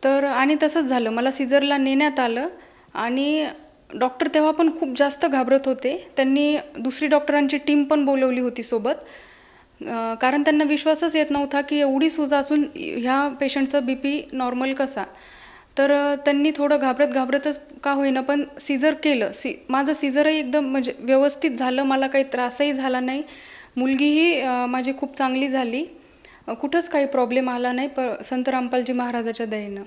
तर आणि तसंच झालं. मला सीझरला नेण्यात आलं आणि डॉक्टर तेव्हा पण खूप जास्त घाबरत होते. त्यांनी दुसरी डॉक्टरांची टीम पण बोलवली होती सोबत, कारण त्यांना विश्वासच येत नव्हता की एवढी सूज असून ह्या पेशंटचा BP नॉर्मल कसा. तर त्यांनी थोडं घाबरतच का होईना पण सिझर केलं. माझं सिझरही एकदम म्हणजे व्यवस्थित झालं, मला काही त्रासही झाला नाही, मुलगीही माझी खूप चांगली झाली, कुठंच काही प्रॉब्लेम आला नाही संत रामपालजी महाराजाच्या दयेनं.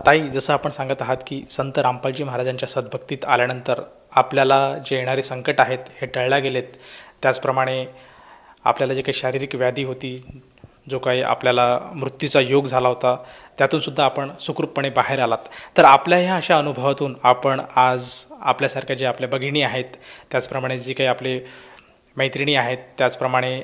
ताई, जसं आपण सांगत आहात की संत रामपालजी महाराजांच्या सद्भक्तीत आल्यानंतर आपल्याला जे येणारे संकट आहेत हे टळल्या गेलेत, त्याचप्रमाणे आपल्याला जे काही शारीरिक व्याधी होती, जो काही आपल्याला मृत्यूचा योग झाला होता, त्यातूनसुद्धा आपण सुखरूपपणे बाहेर आलात. तर आपल्या ह्या अशा अनुभवातून आपण आज आपल्यासारख्या जे आपल्या भगिनी आहेत, त्याचप्रमाणे जी काही आपले मैत्रिणी आहेत, त्याचप्रमाणे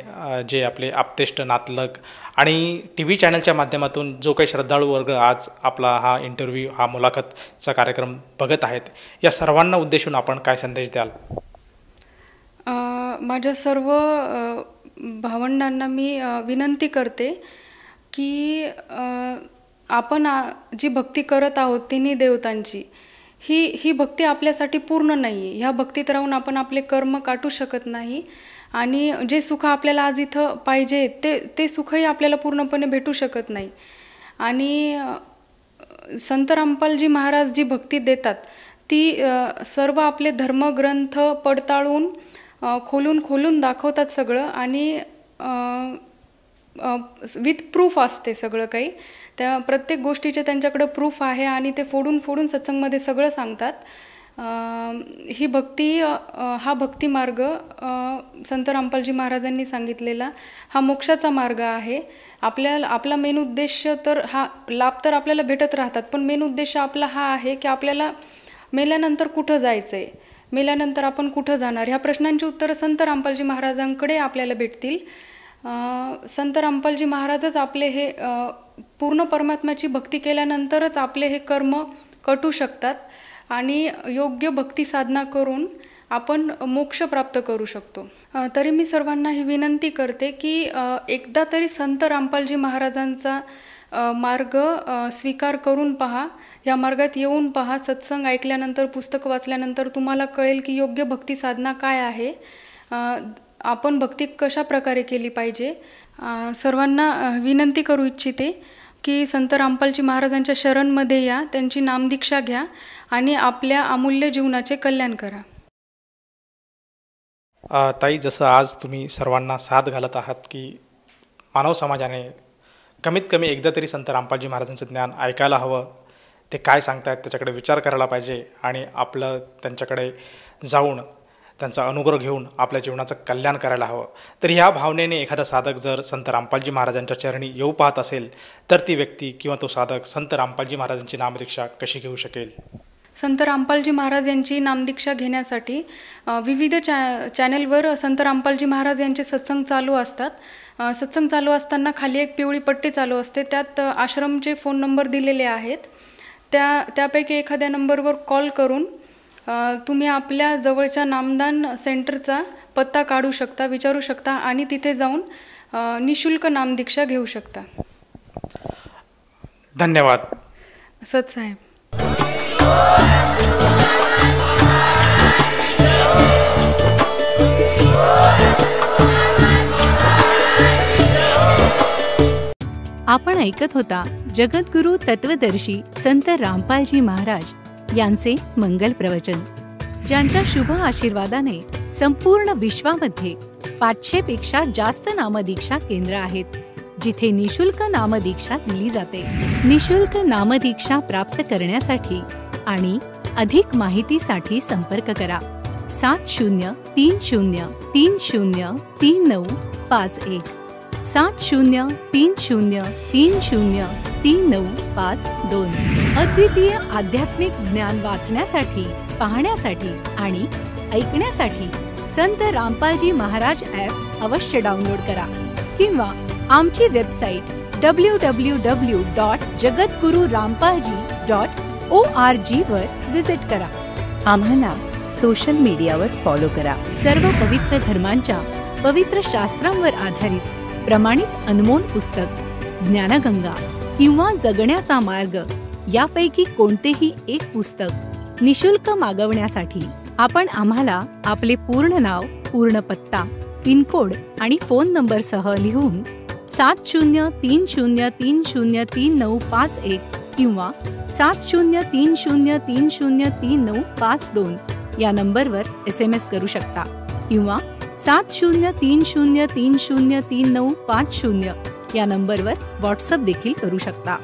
जे आपले आप्तेष्ट नातलग आणि TV चॅनलच्या माध्यमातून जो काही श्रद्धाळू वर्ग आज आपला हा इंटरव्ह्यू, हा मुलाखतचा कार्यक्रम बघत आहेत, या सर्वांना उद्देशून आपण काय संदेश द्याल?
माझ्या सर्व भावंडांना मी विनंती करते की आपण जी भक्ती करत आहोत तिन्ही देवतांची, ही भक्ती आपल्यासाठी पूर्ण नाही आहे. ह्या भक्तीत राहून आपण आपले कर्म काटू शकत नाही आणि जे सुख आपल्याला आज इथं पाहिजे ते सुखही आपल्याला पूर्णपणे भेटू शकत नाही. आणि संत रामपालजी महाराज जी भक्ती देतात ती सर्व आपले धर्मग्रंथ पडताळून खोलून दाखवतात सगळं, आणि विथ प्रूफ असते सगळं काही. त्या प्रत्येक गोष्टीचे त्यांच्याकडं प्रूफ आहे आणि ते फोडून सत्संगमध्ये सगळं सांगतात. ही भक्ती, हा भक्ती मार्ग संत रामपालजी महाराजांनी सांगितलेला हा मोक्षाचा मार्ग आहे. आपला मेन उद्देश तर हा लाभ तर आपल्याला भेटत राहतात, पण मेन उद्देश आपला हा आहे की आपल्याला मेल्यानंतर कुठं जायचं आहे, मेल्यानंतर आपण कुठं जाणार, ह्या प्रश्नांची उत्तरं संत रामपालजी महाराजांकडे आपल्याला भेटतील. संत रामपालजी महाराजच आपले हे पूर्ण परमात्म्याची भक्ती केल्यानंतरच आपले हे कर्म कटू शकतात आणि योग्य भक्ती साधना करून आपण मोक्ष प्राप्त करू शकतो. तरी मी सर्वांना ही विनंती करते की एकदा तरी संत रामपालजी महाराजांचा मार्ग स्वीकार करून पहा, या मार्गात येऊन पहा. सत्संग ऐकल्यानंतर, पुस्तक वाचल्यानंतर तुम्हाला कळेल की योग्य भक्ती साधना काय आहे, आपण भक्ती कशा प्रकारे केली पाहिजे. सर्वांना विनंती करू इच्छिते की संत रामपालजी महाराजांच्या शरणमध्ये या, त्यांची नामदीक्षा घ्या आणि आपल्या अमूल्य जीवनाचे कल्याण करा.
ताई, जसं आज तुम्ही सर्वांना साथ घालत आहात की मानव समाजाने कमीत कमी एकदा तरी संत रामपालजी महाराजांचं ज्ञान ऐकायला हवं, ते काय सांगतायत त्याच्याकडे विचार करायला पाहिजे आणि आपलं त्यांच्याकडे जाऊन त्यांचा अनुग्रह घेऊन आपल्या जीवनाचं कल्याण करायला हवं. तर ह्या भावनेने एखादा साधक जर संत रामपालजी महाराजांच्या चरणी येऊ पाहत असेल तर ती व्यक्ती किंवा तो साधक संत रामपालजी महाराजांची नामदीक्षा कशी घेऊ शकेल?
संत रामपालजी महाराज यांची नामदीक्षा घेण्यासाठी विविध चॅनलवर संत रामपालजी महाराज यांचे सत्संग चालू असतात. सत्संग चालू असताना खाली एक पिवळी पट्टी चालू असते, त्यात आश्रमचे फोन नंबर दिलेले आहेत. त्यापैकी एखाद्या नंबरवर कॉल करून तुम्ही आपल्या जवळच्या नामदान सेंटरचा पत्ता काढू शकता, विचारू शकता आणि तिथे जाऊन निशुल्क नामदीक्षा घेऊ शकता.
धन्यवाद
सतसाहेब.
आपण ऐकत होता जगद्गुरु तत्वदर्शी संत रामपालजी महाराज यांचे मंगल प्रवचन, ज्यांच्या शुभ आशीर्वादाने संपूर्ण विश्वामध्ये 500 पेक्षा जास्त नामदीक्षा केंद्र आहेत, जिथे निशुल्क नामदीक्षा दिली जाते. निशुल्क नामदीक्षा प्राप्त करण्यासाठी आणि अधिक माहितीसाठी संपर्क करा 7030303951 7030303952. अद्वितीय आध्यात्मिक ज्ञान वाचण्यासाठी, पाहण्यासाठी आणि ऐकण्यासाठी संत रामपालजी महाराज ॲप अवश्य डाउनलोड करा किंवा आमची वेबसाईट www.jagadgururampalji.org वर विजिट करा. आम्हाला सोशल मीडियावर फॉलो करा. सर्व पवित्र धर्मांच्या पवित्र शास्त्रांवर आधारित प्रमाणित अनमोल पुस्तक ज्ञानगंगा किंवा जगण्याचा मार्ग यापैकी कोणतेही एक पुस्तक निशुल्क मागवण्यासाठी आपण आम्हाला आपले पूर्ण नाव, पूर्ण पत्ता, पिनकोड आणि फोन नंबरसह लिहून 7030303951 किंवा 7030303952 या नंबरवर SMS करू शकता किंवा 7030303950 या नंबरवर व्हॉट्सअप देखील करू शकता.